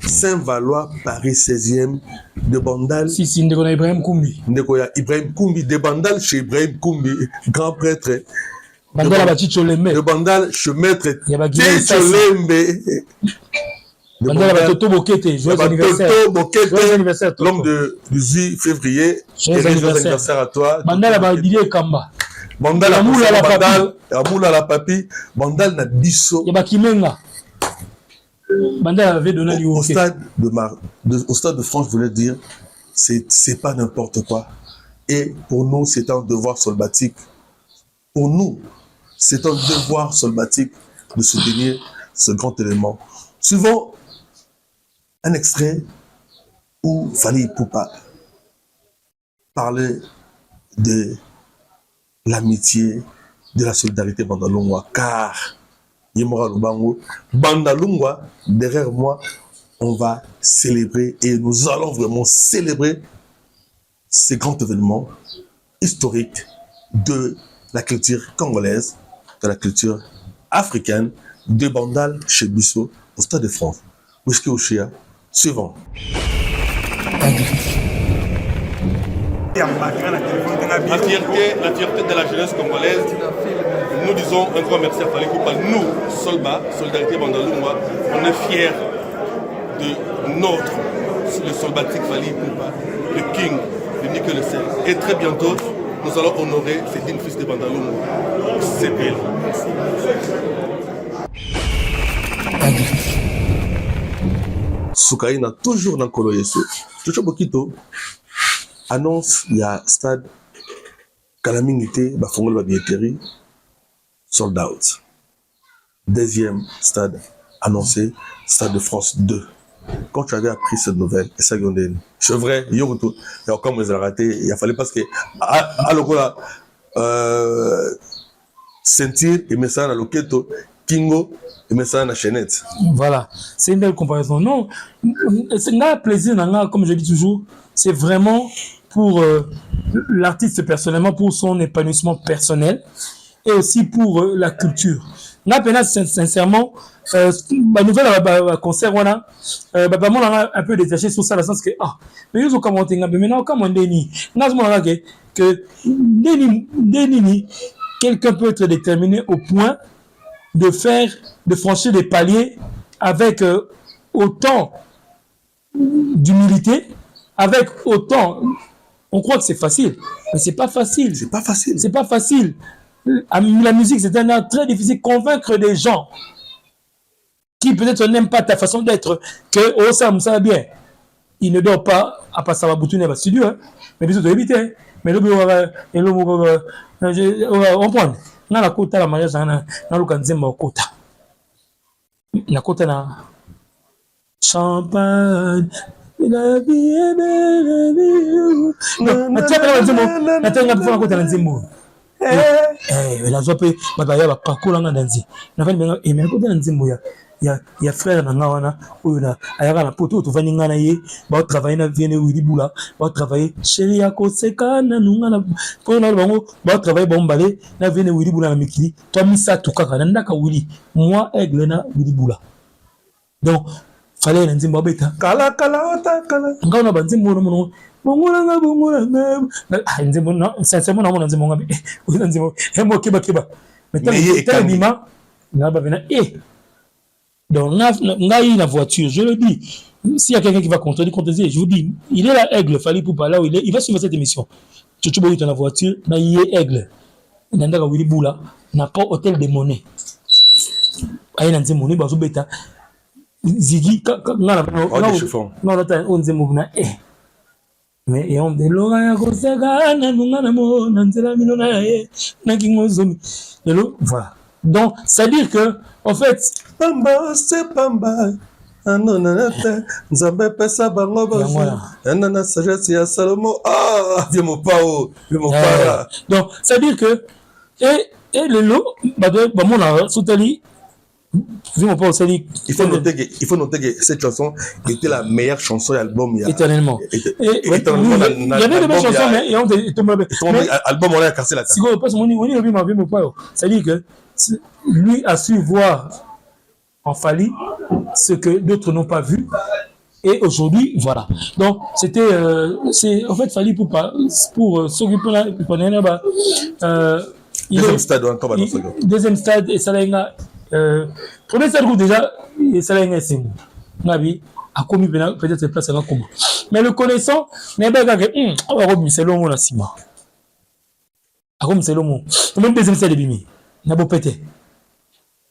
Saint-Valois, Paris 16e, de Bandal. Si, Ndekoya Ibrahim Koumbi. Ndekoya Ibrahim Koumbi, de Bandal chez Ibrahim Koumbi, grand prêtre. Bandal Abati Cholembe. De Bandal chez Maître Cholembe. Bandal Abati Toto Bokete, joyeux anniversaire. L'homme du 8 février. Joyeux anniversaire à toi. Bandal Abati Kamba. Bandal Amoula la papi. Bandal na biso. Yabakimenga. Avait donné au stade de France, je voulais dire, c'est pas n'importe quoi. Et pour nous, c'est un devoir solbatique. Pour nous, c'est un devoir solbatique de soutenir ce grand élément. Suivons un extrait où Fally Ipupa parlait de l'amitié, de la solidarité Bandalungwa, car Yemora Lubango, Bandalungwa, derrière moi, on va célébrer et nous allons vraiment célébrer ces grands événements historiques de la culture congolaise, de la culture africaine, de Bandal chez Bissot, au Stade de France. Whisky Oshia, suivant. La fierté de la jeunesse congolaise. Nous disons un grand merci à Fally Ipupa. Nous, Solba, Solidarité Bandalungwa, on est fiers de notre le solbatique Fally Ipupa, le king, le Nick le sel. Et très bientôt, nous allons honorer ces dignes fils de Bandaloum. C'est belle. Soukaina toujours dans Kolo Yesu. Toujours Bokito annonce il y a stade Calamité, Bafongol Babieteri, sold out. Deuxième stade annoncé, Stade de France 2. Quand tu avais appris cette nouvelle, et ça, c'est vrai, comme vous avez raté, il a fallu parce que, alors sentir et message à l'oketo, Kingo et message à la chaînette. Voilà, c'est une belle comparaison. Non, c'est un plaisir, comme je dis toujours, c'est vraiment pour l'artiste personnellement, pour son épanouissement personnel et aussi pour la culture. Là, sincèrement, ma nouvelle concert, voilà, moi, un peu détaché sur ça, dans le sens que, mais ils ont commenté, mais maintenant, comme on dit, que quelqu'un peut être déterminé au point de franchir des paliers avec autant d'humilité, avec autant, on croit que c'est facile, mais c'est pas facile. C'est pas facile. C'est pas facile. La musique, c'est un art très difficile. Convaincre des gens qui peut-être n'aiment pas ta façon d'être, que oh ça va bien. Il ne dort pas, à part ça va boutonner à studio, hein. Mais bien sûr, tu éviter. Mais le on prend. Dans la côte, la mariage, dans le canzemba au côte. La côte, là. Champagne. La vie est belle, la vie est belle. La zope babaya ba pakola nga danzi na fani benga emena ko danzi moya ya frère na nga wana oyo na ayaka na poto to vani nga na ye ba travailler na viene wili bula ba travailler chérie ya ko sekana nunga na ko na bango ba travailler bombale na viene wili bula na mikili to misa to kaka na ndaka wili moi aigle na wili bula donc fallait na nzimbo beta kala nga na banzimbo no Bongolanga. Nzimbo non, sincèrement na mona nzimbo ngabe. Nzimbo hemo kiba. Mais tellement na ba vena donc na voiture, je le dis. S'il y a quelqu'un qui va contredire, je vous dis, il est là aigle, Fally Ipupa là où il va suivre cette émission. Tu bois dans la voiture, na yé aigle. Nandaka wili bula, na pas hôtel de monnaie. Ayi na nzimbo ni bazo beta. Zigi na on nzimbo na mais et on de l'ora ya koseka na nunga na mo na nzela mino na ye na kingo zomi voilà donc c'est à dire que en fait pamba c'est pamba anonata nzambe pesa bango bazo na sagesse ya Salomo viens mon pao donc c'est à dire que et le lot ba mon na soutali. Il faut noter que cette chanson était la meilleure chanson de l'album. Éternellement. Il y avait de belles chansons, mais l'album, on a cassé la tête. C'est-à-dire que lui a su voir en Fally ce que d'autres n'ont pas vu. Et aujourd'hui, voilà. Donc, c'était, en fait, Fally pour s'occuper là, deuxième stade, et ça l'a premier stade déjà, ça l'a essayé. Nabi a commis peut-être cette place à comment. Mais le connaissant, n'est pas que on va remettre le mot à Sima. A comme c'est le mot. Même deuxième stade de Bimi. N'a pas pété.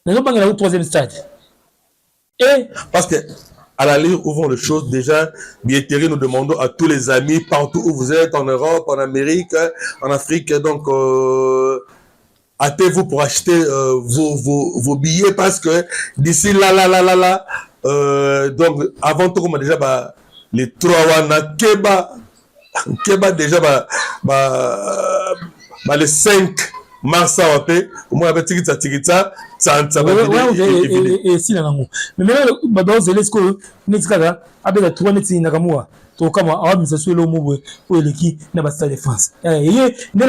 N'a pas le troisième stade. Et parce que à la ligne ouvrons les choses déjà. Bieteri, nous demandons à tous les amis partout où vous êtes, en Europe, en Amérique, en Afrique, donc hâtez-vous pour acheter vos billets parce que d'ici là, donc avant tout, on a déjà les trois wana Keba déjà les 5 mars à paix au moins avec Tigita ça et si là mais maintenant dans Zelensco n'excada avec la 3 neti nakamwa to kama awa ça sur le mot pour l'équipe na ba stade de France na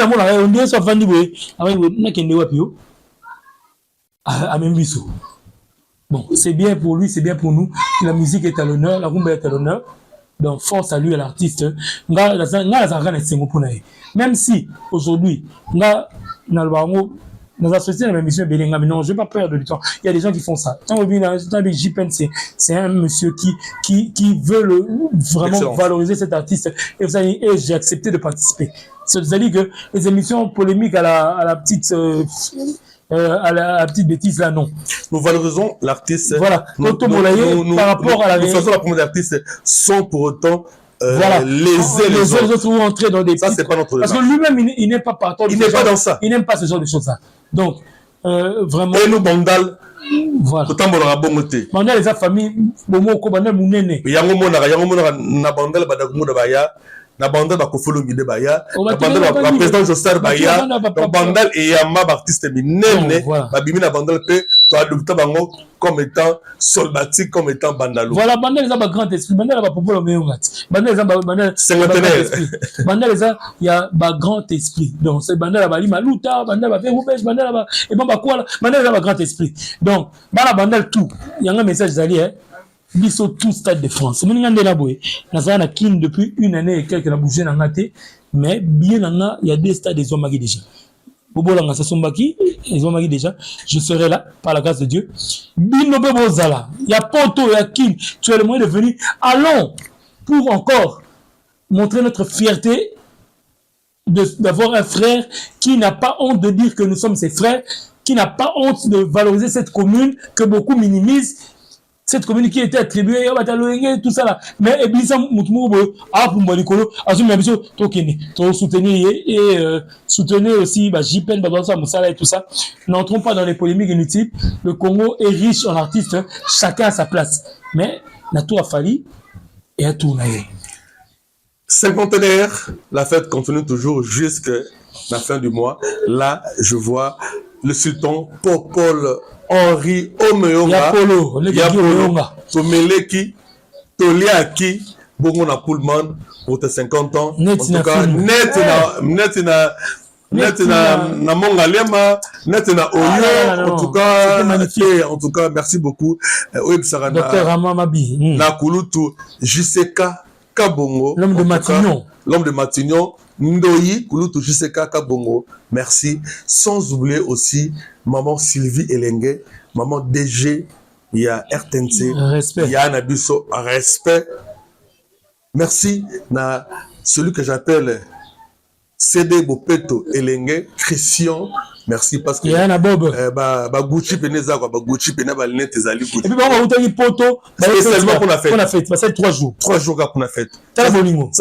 mona on dit ça vandi boy avec na kende wapi yo a même biso bon c'est bien pour lui c'est bien pour nous la musique est à l'honneur la rumba est à l'honneur donc force à lui à l'artiste même si aujourd'hui na le bango dans la société, la mission Belenga, mais non, je vais pas perdre du temps. Il y a des gens qui font ça. Tant que JPN, c'est un monsieur qui veut vraiment valoriser cet artiste. Et vous savez, j'ai accepté de participer. C'est-à-dire que les émissions polémiques à la petite bêtise là, non. Nous valorisons l'artiste. Voilà. Par rapport à la nous faisons la promotion d'artistes sans pour autant voilà. Les autres vont entrer dans des ça, c'est pas notre parce que lui-même, il n'est pas partant. Il n'est pas dans ça. Il n'aime pas ce genre de choses-là. Donc, vraiment. Et nous, Bandal, voilà. Autant bon bon côté. Bandal, les familles, Bomo, Bandal, Mounene. Yango mona na Bandal, Badakumo de Baya. Na Bandal, Bakofolo Mide Baya. Na Bandal, la président Jostar Baya. Donc, Bandal et Yama, artiste minene. Babimi na Bandal, tu as adopté Bango comme étant soldatique, comme étant Bandalo. Voilà, Bandal, ils ont un grand esprit. Bandal, il a pas pour le meilleur. Bandal, ils ont Bandal. Bandal, il y a un grand esprit. Donc, c'est Bandal, il a Malouta, Bandal, il a fait Roubèche, Bandal, et bon, quoi, Bandal, il a un grand esprit. Donc, Bandal, tout. Il y a un message d'Ali, hein. Biso tout stade de France. Mon ngande na boy. Na ça na kin depuis une année et quelques na bougé na ngate, mais bien na il y a des stades des hommes déjà. Bobola nga Sombaki, ils ont magi déjà. Je serai là par la grâce de Dieu. Bino Bebozala. Il y a Porto, il y a Kin. Tu as le moyen de venir. Allons pour encore montrer notre fierté d'avoir un frère qui n'a pas honte de dire que nous sommes ses frères, qui n'a pas honte de valoriser cette commune que beaucoup minimisent. Cette commune qui était attribuée à tout ça là. Mais Ebisa Moutmoubo, à Pumbalikolo, à Zumabiso, Tokene, soutenir et soutenir aussi JPN, Babansa, Moussala et tout ça. N'entrons pas dans les polémiques inutiles. Le Congo est riche en artistes, chacun à sa place. Mais Natou a fallu et a tourné. Cinquantenaire, la fête continue toujours jusqu'à la fin du mois. Là, je vois le sultan Popol Henri Omeonga, Yapolo, Tomeleki, Toliaki, Bongona Pullman, pour tes 50 ans. En tout cas, net na Mongalema, net na Oyo. En tout cas, merci beaucoup. Docteur Ramamabi. Na Kulutu, Jiseka Kabongo. L'homme de Matignon. L'homme de Matignon. Ndoyi, Kulutu Jiseka Kabongo, merci. Sans oublier aussi maman Sylvie Elengue, maman DG, il y a RTNC, il y a Anabiso, respect. Merci na celui que j'appelle CD Bopeto Elengue, Christian. Merci parce que. Il y a un Bob. Gucci Peneza, Gucci Peneza, Linette Zali Gucci. Et puis, on a eu Poto. C'est seulement qu'on a fait. On a fait. C'est 3 jours. 3 jours qu'on a fait. Ça,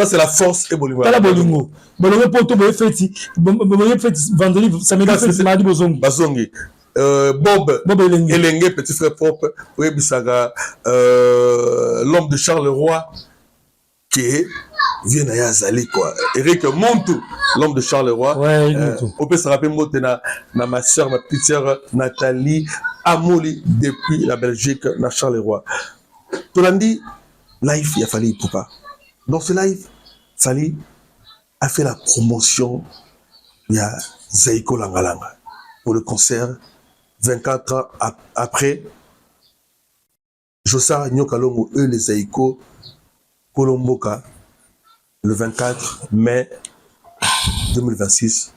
c'est la force et Bolingo. Tala Bolingo. Bolingo Poto, Bolingo vendredi, samedi, mardi, Bozongi. Bazongi. Bob Elengue, petit frère propre. Oui, Bissaga. L'homme de Charleroi. Qui est. Viens à Yazali, quoi. Eric Montou, l'homme de Charleroi. Ouais, on peut se rappeler, moi, ma soeur, ma petite soeur Nathalie Amoli, depuis la Belgique, na Charleroi. Tolandi, live, il a fallu Poupa. Dans ce live, Fali a fait la promotion, il y a Zaiko Langalanga, pour le concert, 24 ans après, Jossar Nyokalongo, eux, les Zaiko, Kolomboka, le 24 mai 2026,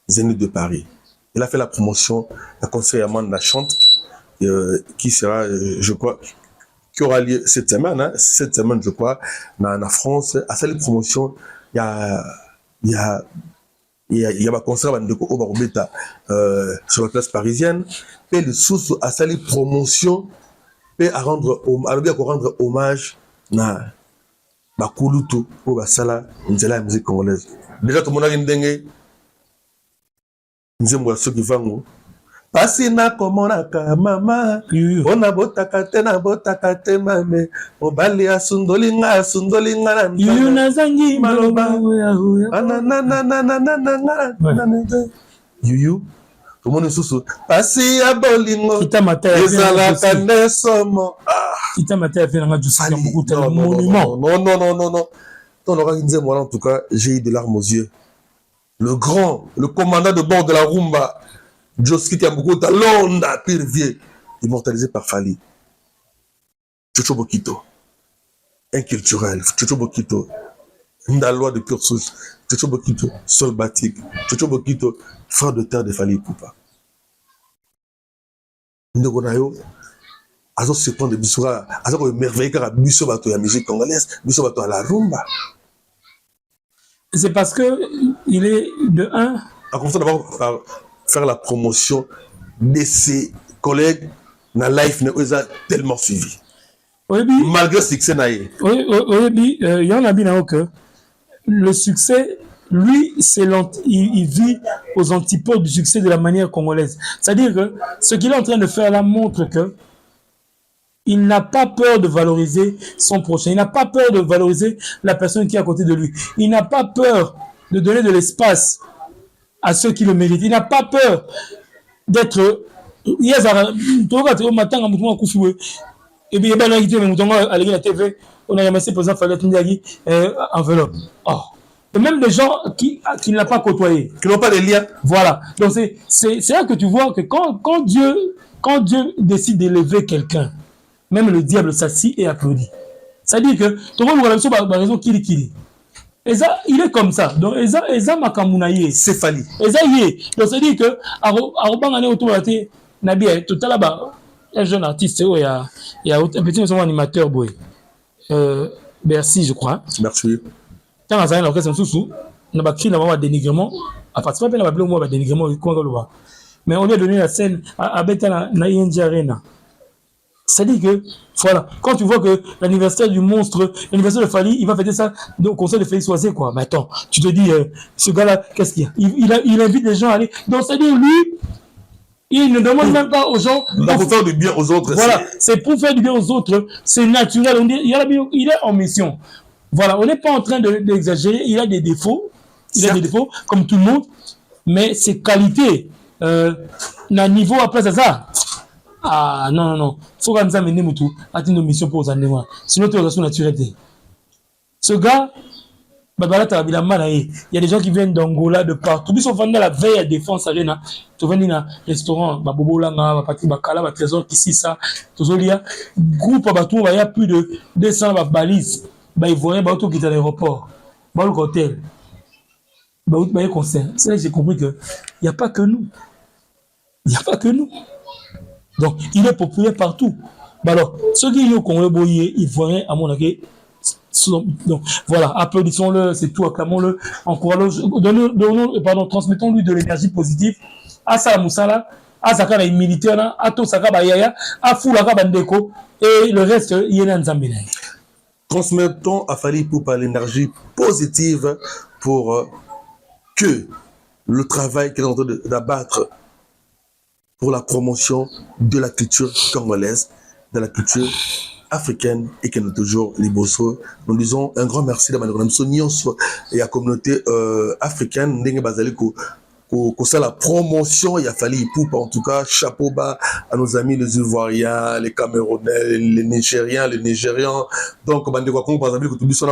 Zénith de Paris. Il a fait la promotion, la concert Yaman la chante, qui sera, je crois, qui aura lieu cette semaine, je crois, en France. À cette promotion, il y a un concert au Barobeta sur la place parisienne. Et le sous à cette promotion, et à rendre hommage à Bakulutu ou Basala, la musique congolaise. Déjà, tout le monde a une dengue. Nous sommes ceux qui vont. Pasina komonaka mama, ona botakate na botakate mame, obali asundolinga na yu nazangi maloba yu tout le monde sous pasi ya bolingo ezalaka nde somo non. En tout cas, j'ai eu des larmes aux yeux. Le commandant de bord de la Rumba, Joski Tiambukuta, Londa, pire vieux, immortalisé par Fali. Chocho Bokito, inculturel, Chocho Bokito, Ndalois de pure souche, Chocho Bokito, Sol Batik, Chocho Bokito, frère de terre de Fali Poupa. ndeko na yo azo surprendre biso azo ko merveille kaka biso bato ya musique congolaise biso bato à la rumba. C'est parce que il est de un. A commencé d'abord par faire la promotion de ses collègues na life ne oza tellement suivi. Oui, malgré le succès naïe. Oui, il y en a bien que le succès, lui, il vit aux antipodes du succès de la manière congolaise. C'est-à-dire que ce qu'il est en train de faire là montre que il n'a pas peur de valoriser son prochain. Il n'a pas peur de valoriser la personne qui est à côté de lui. Il n'a pas peur de donner de l'espace à ceux qui le méritent. Il n'a pas peur d'être... Et bien, à la TV, on a ramassé par exemple enveloppe. Oh. Et même les gens qui ne l'ont pas côtoyé, qui n'ont pas de lien. Voilà. Donc c'est là que tu vois que quand Dieu décide d'élever quelqu'un, même le diable s'assit et applaudit. C'est-à-dire que tout le monde a raison kiri. Et ça, il est comme ça. Donc, Eza Makamounaye. Céphalie. Eza yé. Donc, c'est-à-dire que, Arobangane autour de la télé, Nabi, tout à l'heure, un jeune artiste, il y a un petit animateur, boy. Bercy, je crois. Merci. Quand on a un orchestre sous, on a créé un dénigrement. À partir de là, on a un dénigrement. Mais on lui a donné la scène à Beta Naïenji Arena. C'est-à-dire que, voilà, quand tu vois que l'anniversaire du monstre, l'anniversaire de Fali, il va fêter ça au concert de Félix Oisé, quoi. Mais attends, tu te dis, ce gars-là, qu'est-ce qu'il y a il invite les gens à aller. Donc, c'est-à-dire, lui, il ne demande même pas aux gens. Pour faire du bien aux autres. Voilà, c'est pour faire du bien aux autres. C'est naturel. On dit, il est en mission. Voilà, on n'est pas en train d'exagérer. Il a des défauts. Il a des défauts, comme tout le monde. Mais ses qualités, n'a niveau après ça. Ah non. Faut qu'on nous amène tout. Atteindre nos missions pour les années. Sinon, tout est naturel. Ce gars, il y a des gens qui viennent d'Angola, de partout. Ils sont venus à la veille à Défense Arena. Tu viens dans un restaurant, Babobolanga, Bakala, Trésor, qui ça. Il y a groupe, il y a plus de 200 balises. Ils voyaient tout qui est à l'aéroport. Dans l'hôtel. Il y a concert. C'est là que j'ai compris qu'il n'y a pas que nous. Il n'y a pas que nous. Donc, il est populaire partout. Alors, ceux qui ont Congo, ils voient à mon avis. Donc, voilà, applaudissons-le, c'est tout, acclamons-le, encourageons-le, transmettons-lui de l'énergie positive. À Salah Moussala, à Sakara militaire, à Tosaka Bayaya, à Foulaka Bandeko, et le reste, il y a un Zambina. Transmettons à Fali Poupa l'énergie positive pour que le travail qu'il est en train d'abattre pour la promotion de la culture congolaise, de la culture africaine et qui est toujours les bossos. Nous disons un grand merci de Manikonam et à la communauté africaine. Ça la promotion, il a fallu pour en tout cas chapeau bas à nos amis les Ivoiriens, les Camerounais, les Nigériens, donc par exemple que tout ça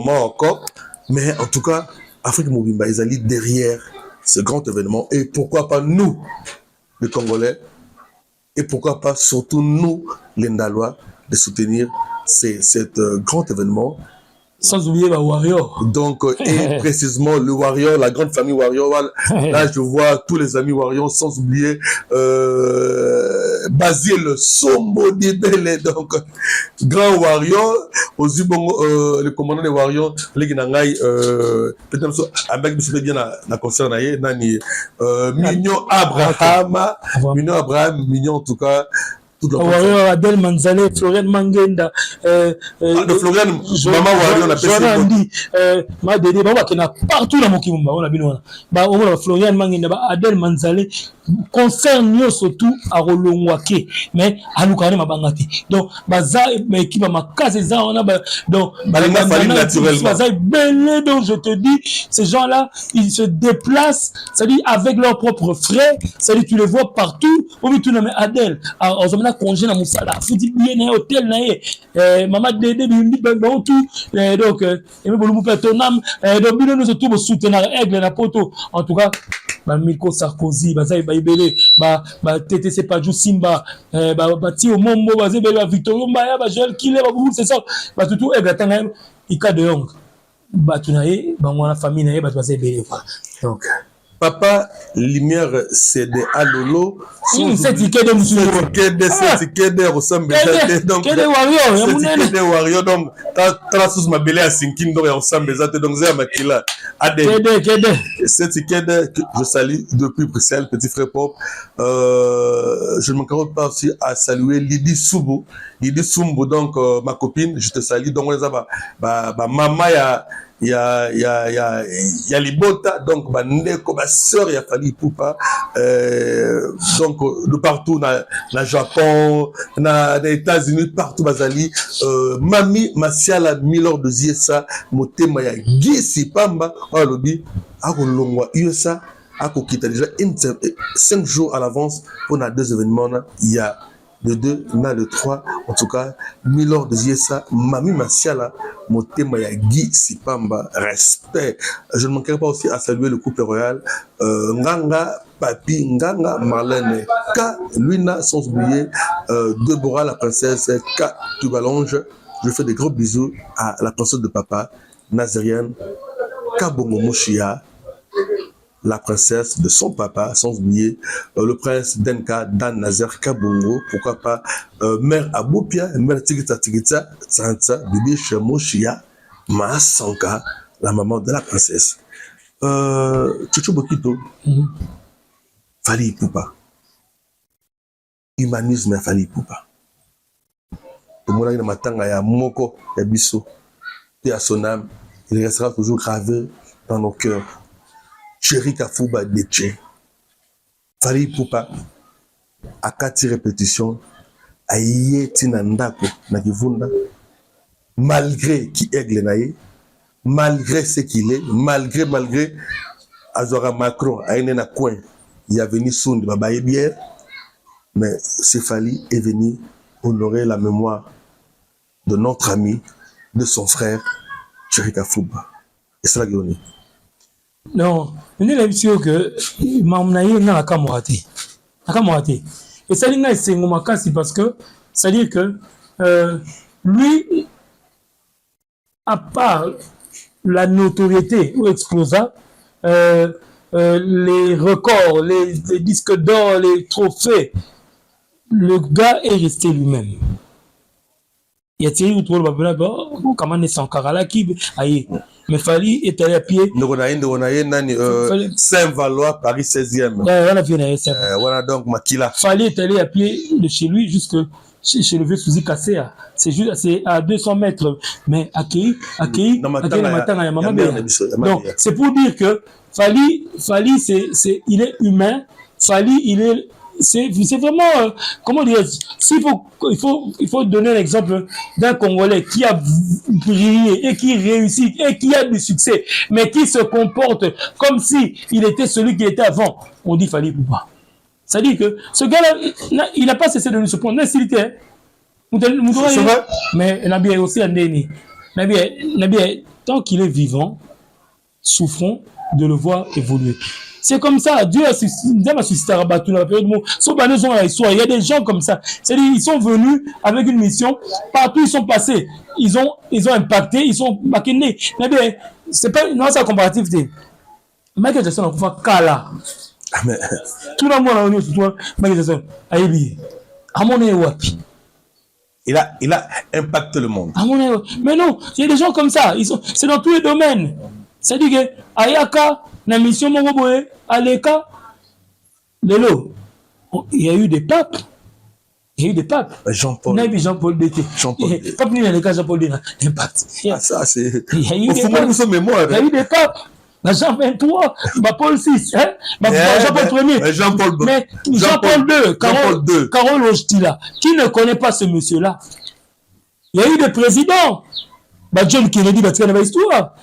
encore, mais en tout cas Afrique Mobimba ils allaient derrière ce grand événement et pourquoi pas nous les Congolais et pourquoi pas surtout nous les Ndalois de soutenir cet grand événement. Sans oublier le Warrior. Donc, et précisément le Warrior, la grande famille Warrior. Là, je vois tous les amis Warrior, sans oublier Basile Sombo Dibele, donc grand Warrior. Aussi, bon, le commandant des Warriors, les Guinangaï, peut-être avec M. bien la concert, Nani, Mignon Abraham, Mignon en tout cas. Warrior Adel Manzale, Florian Mangenda, de Florian, Maman Warrior, on appelle ma dédé, qui n'a partout dans mon Kimumba, on a bien, Florian Mangenda, Adel Manzale, concerne surtout à Rolongwake, mais à Lukane Mabangate. Donc, Baza, qui va ma case, on a, donc, donc, je te dis, ces gens-là, ils se déplacent, c'est-à-dire avec leurs propres frais, c'est-à-dire tu les vois partout, au bout de Adel, congé na musala futi bien na hôtel na maman dédé tout donc et me bolu pe tonam donc bino nous tout soutenir aigle na poto en tout cas ba Miko Sarkozy ba za ba ibele ba TTC Padjou Simba ba ti au mombo ba zebele ba Victor Mbaya ba Joel Kile ba bou c'est ça ba tout aigle tanga ika de yong ba tunaye ba ngona famille na ba zebele quoi donc Papa, lumière, c'est des alolo. C'est ticket de Moussou. C'est ticket de Rossam Bézate. Donc, c'est ticket de Wario. Donc, Trasus Mabélé à Sinkin, donc, Rossam Bézate. Donc, c'est Makila. C'est ticket de, je salue depuis Bruxelles, petit frère Pop. Je ne manquerai pas aussi à saluer Lydie Soubou. Lydie Soumbo, donc, ma copine, je te salue. Donc, on les a, maman, il y a Libota, donc ma sœur, il y a Fali Poupa, donc de partout, dans le Japon, dans les États-Unis, partout, Bazali, Mami, Masiala, Milord de Ziesa, Motema, ya Gisi Pamba, Alobi, Akolongwa, USA, Akokita, déjà 5 jours à l'avance pour les 2 événements, il y a le 2, le 3, en tout cas, Milord de Ziesa, Mami Masiala, Motema ya Guy Sipamba, respect. Je ne manquerai pas aussi à saluer le couple royal, Nganga, Papi, Nganga, Marlène, K, Luina, sans oublier, Deborah, la princesse, K, Tubalonge. Je fais des gros bisous à la princesse de papa, Nazérienne, Kabongo Moshia, la princesse de son papa, sans oublier le prince Denka, Dan Nazer Kabongo, pourquoi pas mère Aboupia, mère Tigita Tigita, Tsantsa, Bibi Shemoshia, Ma Sanka, la maman de la princesse. Chuchu Bokito, Fali Poupa. Humanisme Fali Poupa. Tout le monde a matanga ya Moko, ya Bisso, et à son âme, il restera toujours gravé dans nos cœurs. Chéri Kafouba Deche, Fali Poupa, à 4 répétitions, à Yé Tinandako, Nakivunda, malgré qui aigle naïe, malgré ce qu'il est, malgré Azora Macron, à Enena Coin, il a venu Sound, Babaye Bière, mais c'est Fali est venu honorer la mémoire de notre ami, de son frère, Chéri Kafouba. Et c'est la guéonie. Non, on est l'impression que Mamnaï n'a qu'à moitié. Et ça dit c'est un makasi parce que ça dit que lui, à part la notoriété ou explosa, les records, les disques d'or, les trophées, le gars est resté lui-même. Il y a Thierry Outour, comment est Sankara là qui aïe. Mais Fali est allé à pied. Saint-Valois, Paris 16e. Voilà donc Makila. Fali est allé à pied de chez lui jusque chez le vieux Suzy Kassea. C'est juste à 200 mètres. Mais accueilli donc c'est pour dire que Fali il est humain. Fali c'est vraiment comment dire, il faut donner l'exemple d'un Congolais qui a brillé et qui réussit et qui a du succès mais qui se comporte comme si il était celui qui était avant. On dit Fali Poupa. Ça dit que ce gars-là il n'a pas cessé de nous surprendre. Mais Nabi est aussi un déni. Nabi tant qu'il est vivant, souffrons de le voir évoluer. C'est comme ça, Dieu a suscité à Batou dans la période où il y a des gens comme ça. C'est-à-dire, ils sont venus avec une mission, partout ils sont passés, ils ont impacté, ils sont maquinés. Mais bien, c'est pas une comparatif. Michael Jackson a fait Kala. Tout le monde a venu sur toi, Michael Jackson. Aïe, à mon wapi. Il a impacté le monde. Mais non, il y a des gens comme ça, c'est dans tous les domaines. C'est-à-dire que Ayaka, la mission Mogoboé, Aleka, Lelo, il y a eu des papes. Jean-Paul. Jean-Paul DT. Pape ni le cas Jean-Paul DT. Impact. Ça, c'est. Il y a eu des papes. Il y a eu des papes. Jean 23, Paul 6, Jean-Paul 1er. Mais Jean-Paul 2, Carole Ojtila, qui ne connaît pas ce monsieur-là? Il y a eu des présidents. John Kennedy, il y a une histoire.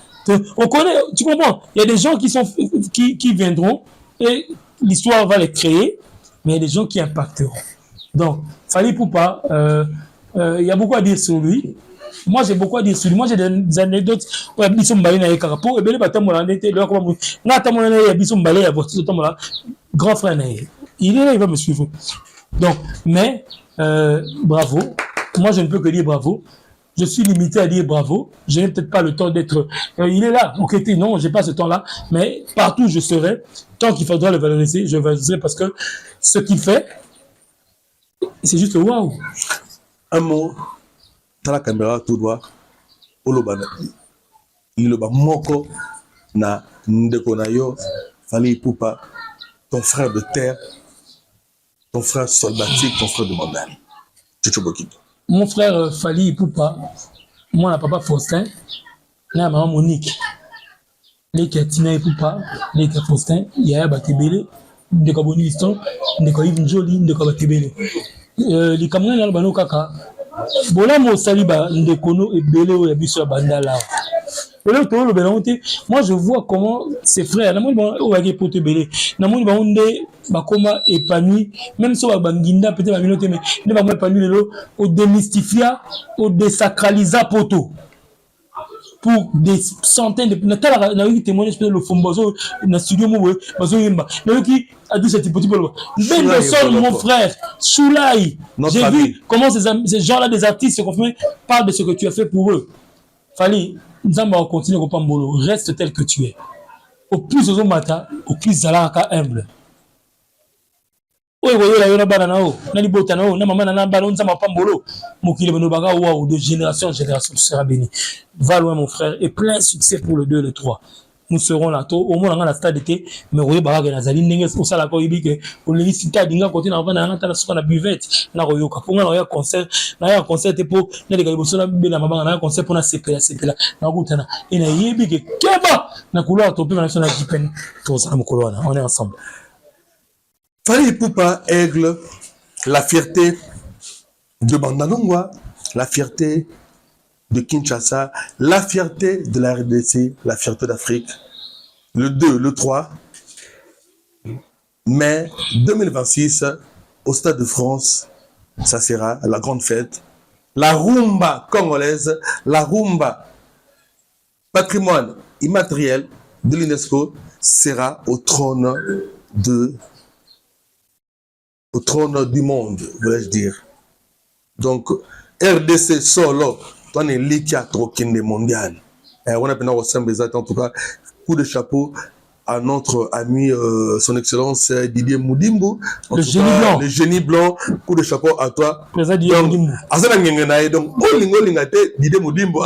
On connaît, tu comprends? Il y a des gens qui viendront et l'histoire va les créer, mais il y a des gens qui impacteront. Donc, Fali Poupa, il y a beaucoup à dire sur lui. Moi, j'ai beaucoup à dire sur lui. Moi, j'ai des anecdotes. Grand frère, il est là, il va me suivre. Donc, mais, bravo. Moi, je ne peux que dire bravo. je suis limité à dire bravo. Je n'ai peut-être pas le temps d'être... il est là, ok, non, j'ai pas ce temps-là, mais partout où je serai, tant qu'il faudra le valoriser, je valoriserai parce que ce qu'il fait, c'est juste waouh. Un mot, dans la caméra, tout droit, Olobana. Il est moko na ndeko na yo, Fally Ipupa, ton frère de terre, ton frère soldatique, ton frère de mandal. Mon frère Fally Ipupa, moi, papa Faustin, na maman Monique. Les Katina Ipupa, les Faustin, Yaya Batebele, ndeko Boni Liston, ndeko Yves Njoli, ndeko Batebele. Les Camerounais dans le bano kaka. Bola mo saliba ndeko no ebele o yabiso ya bandala. Moi, je vois comment ces frères, même si on banginda peut-être mais on démystifia, on désacralisa poto pour des centaines de témoignages le Fombozo dans studio a dit cette hypothèse. Mon frère Soulaï, j'ai vu comment ces gens-là des artistes se confirment, parlent de ce que tu as fait pour eux. Fally Nzamba va continuer au Pambolo, reste tel que tu es. Au plus aux mata, au plus zalaka humble. Oui, la yona banana, nani botanao, na maman na balon Nzamba Pambolo, mokile benobaga waouh, de génération en génération, tu seras béni. Va loin mon frère et plein succès pour le 2 et le 3. Nous serons là tôt au moins dans la stade d'été mais roye baraga na zali ndenge ko sala ko yibike on le sita dinga côté na vana na tala suka na buvette na royoka pour na concert te pour na de galiboso na bela mabanga na concert pour na sepela na gutana ina yibike keba na couloir to pe na sona jipen to ça mokolo wana on est ensemble. Fally Ipupa Aigle, la fierté de Bandalungwa, la fierté de Kinshasa, la fierté de la RDC, la fierté d'Afrique. Le 2, le 3 mai 2026, au Stade de France, ça sera la grande fête. La rumba congolaise, la rumba patrimoine immatériel de l'UNESCO sera au trône du monde, voulais-je dire. Donc, RDC solo, on est l'IKIA Trokinde mondial. On a maintenant en tout cas, coup de chapeau à notre ami, son excellence Didier Moudimbo. Le génie blanc. Le génie blanc, coup de chapeau à toi. Président Didier Moudimbo. Donc, Didier Moudimbo.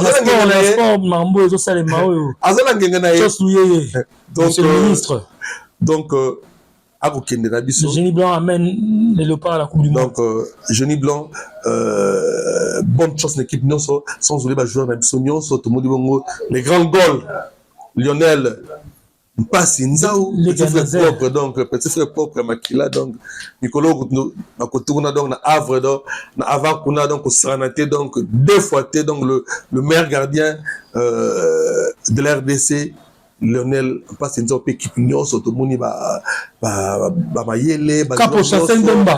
Donc, le ministre. Donc, le génie blanc amène les léopards à la Coupe du Monde. Donc, génie blanc, bonne chance l'équipe sans oublier les joueurs les grands goals, Lionel Mpassi Nzao, petit frère propre, donc petit frère propre Makila, donc Nicolas Makotouna, donc na Havre, donc na Avakuna, donc au Sranate, donc 2 fois donc le meilleur gardien de la RDC. Lionel Mpassi Nzao équipe Union Sotomoni Mayele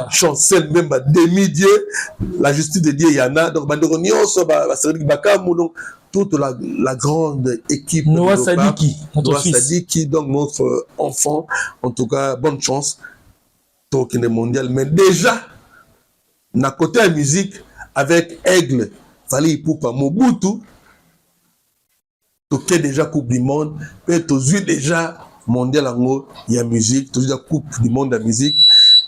Chancel Bemba demi-dieu la justice de Dieu Yana donc Bandoro Nyonso Cédric Bakamu donc toute la grande équipe Noah Sadiki donc notre enfant en tout cas bonne chance pour le mondial mais déjà na côté la musique avec Aigle Fally Ipupa Mobutu tu déjà Coupe du Monde, et tu déjà Mondial Ango, il y a musique, tu déjà Coupe du Monde de musique,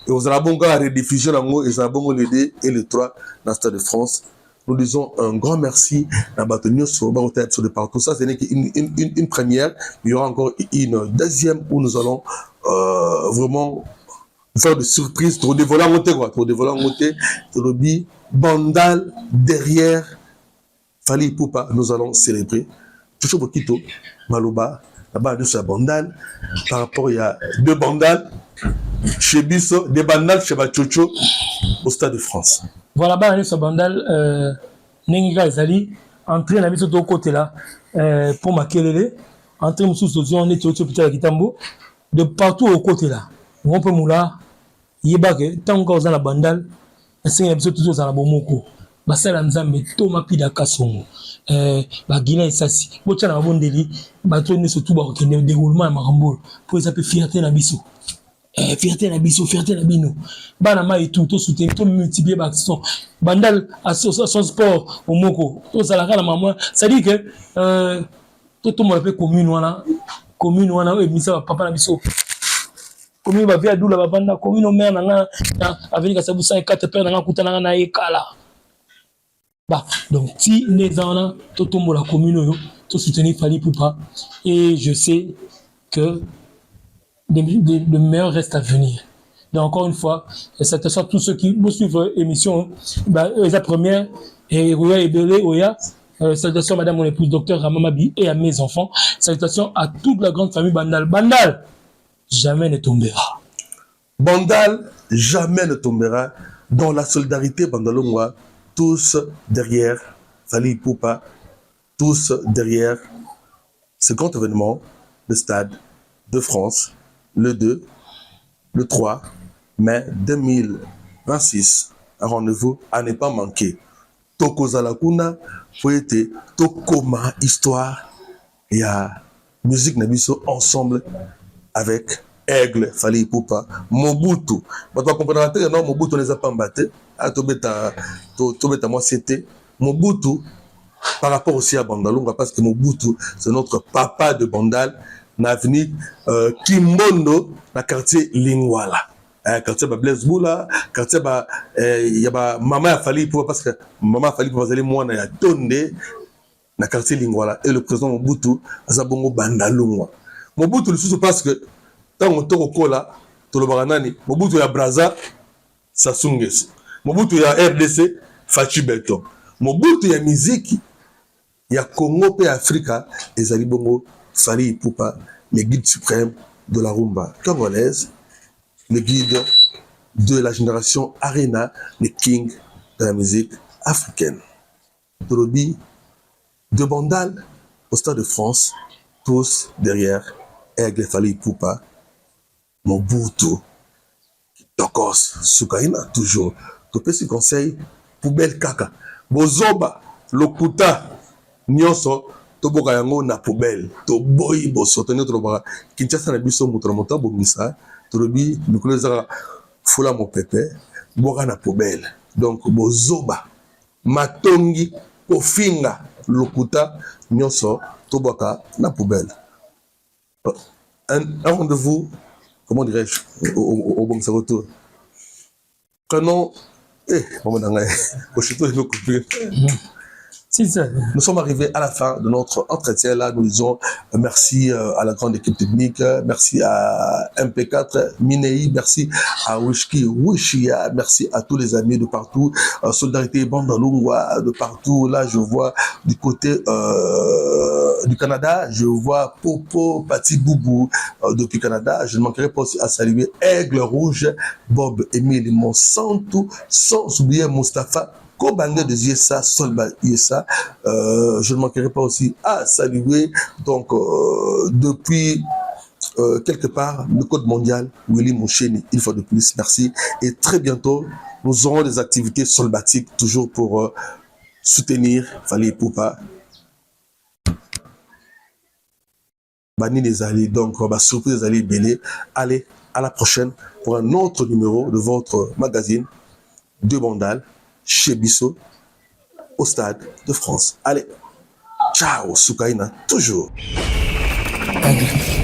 et vous avez bon la rediffusion Ango, et vous avez bon le 2 et le 3 dans le Stade de France. Nous disons un grand merci à Batonio sur le partout. Ça, ce n'est qu'une première. Il y aura encore une deuxième où nous allons vraiment faire des surprises, pour dévoiler en côté, quoi. Pour dévoiler en côté, le dit, Bandal derrière Fally Ipupa, nous allons célébrer. Toujours Bokito, Maloba, là-bas, de sa bandale. Par rapport, il y a 2 bandales chez Bisso, des bandales chez Bachocho au Stade de France. Voilà, bah, de sa bandale, Nengiga Zali, entrée la mise de côté là, pour Makelele, entrée sous on est au hôpital Kitambo, de partout au côté là. On peut moula, Yébake, tant qu'on a la bandale, c'est un peu toujours dans la bomoko. Basala Nzambe, Thomas Pida Kassongo. Guinée et Sassi. Bocha na bondeli, bato ne surtout ba okende déroulement à Marambo pour ça peut fierté na biso. fierté na biso, fierté na bino. Bana ma et tout soutenir, tout multiplier l'action. Bandal association sport au moko, tout ça la maman, ça dit que tout monde appelle commune wana et misa papa na biso. Commune ba via doula ba banda commune o mère na avenir ka sabu 54 père na kutana na ekala. Bah donc si les ans tout monde la commune tout soutenir Fally Ipupa et je sais que de meilleurs restent à venir. Donc encore une fois, salutations à tous ceux qui nous suivent l'émission. La première, et Roya Ebele Oya. Salutations à madame mon épouse, docteur Ramamabi, et à mes enfants. Salutations à toute la grande famille Bandal. Bandal, jamais ne tombera. Bandal, jamais ne tombera. Dans la solidarité Bandalongwa, tous derrière Fally Ipupa, tous derrière ce grand événement, le Stade de France. Le 2, le 3 mai 2026, un rendez-vous à ne pas manquer. Toko Zalakuna, Fouete, Tokoma, histoire, et à musique Nabiso ensemble avec Aigle, Fally Ipupa, Mobutu. Tu vas comprendre que non, Mobutu ne les a pas embattés. Tobeta moi c'était Mobutu par rapport aussi à Bandalonga, parce que Mobutu, c'est notre papa de Bandal. N'avenue Kimbondo, na quartier Lingwala. Quartier Blaise Boula, quartier y a maman a Fally Ipupa parce que maman a Fally Ipupa zali moi na ya tonde na quartier Lingwala et le président Mobutu azabongo Bandalungwa. Mobutu le sous parce que tant on toko kola to le baranani Mobutu ya Braza Sasunges. Mobutu ya RDC Fachi Beton. Mobutu ya musique ya Congo pe Afrika ezali bongo Fally Ipupa, le guide suprême de la rumba congolaise, le guide de la génération Arena, le king de la musique africaine. Tolobi, de Bandal au Stade de France, tous derrière Aigle Fally Ipupa, Mobutu, Tokos, Soukaina, toujours. Topé ce conseil, poubelle kaka, Bozoba, Lokuta, Nyonso, toboka yango na poubelle to boyi boso to nyoto ba Kinshasa na biso muto monta bomisa to lobi mikolo za fula mo pepe boka na poubelle donc bozoba matongi kofinga lokuta nyonso toboka na poubelle un rendez-vous comment dirais-je au bon retour prenons moment ngai au chito il me couper. Nous sommes arrivés à la fin de notre entretien. Là, nous disons merci à la grande équipe technique, merci à MP4, Minei, merci à Wishki, Wishia, merci à tous les amis de partout, Solidarité Bandalungwa de partout. Là, je vois du côté du Canada, je vois Popo, Pati Boubou depuis Canada. Je ne manquerai pas aussi à saluer Aigle Rouge, Bob, Emile Monsanto, sans oublier Mustapha Kobanga de Yessa, Solba Yessa, je ne manquerai pas aussi à saluer, donc, depuis quelque part, le Code mondial, Willy Moucheni, une fois de plus, merci. Et très bientôt, nous aurons des activités solbatiques, toujours pour soutenir Fally Ipupa. Bani les alliés, donc, surprise des alliés Bélé. Allez, à la prochaine pour un autre numéro de votre magazine de Bandal. Chez Bissot, au Stade de France. Allez, ciao, Soukaina, toujours. Adieu.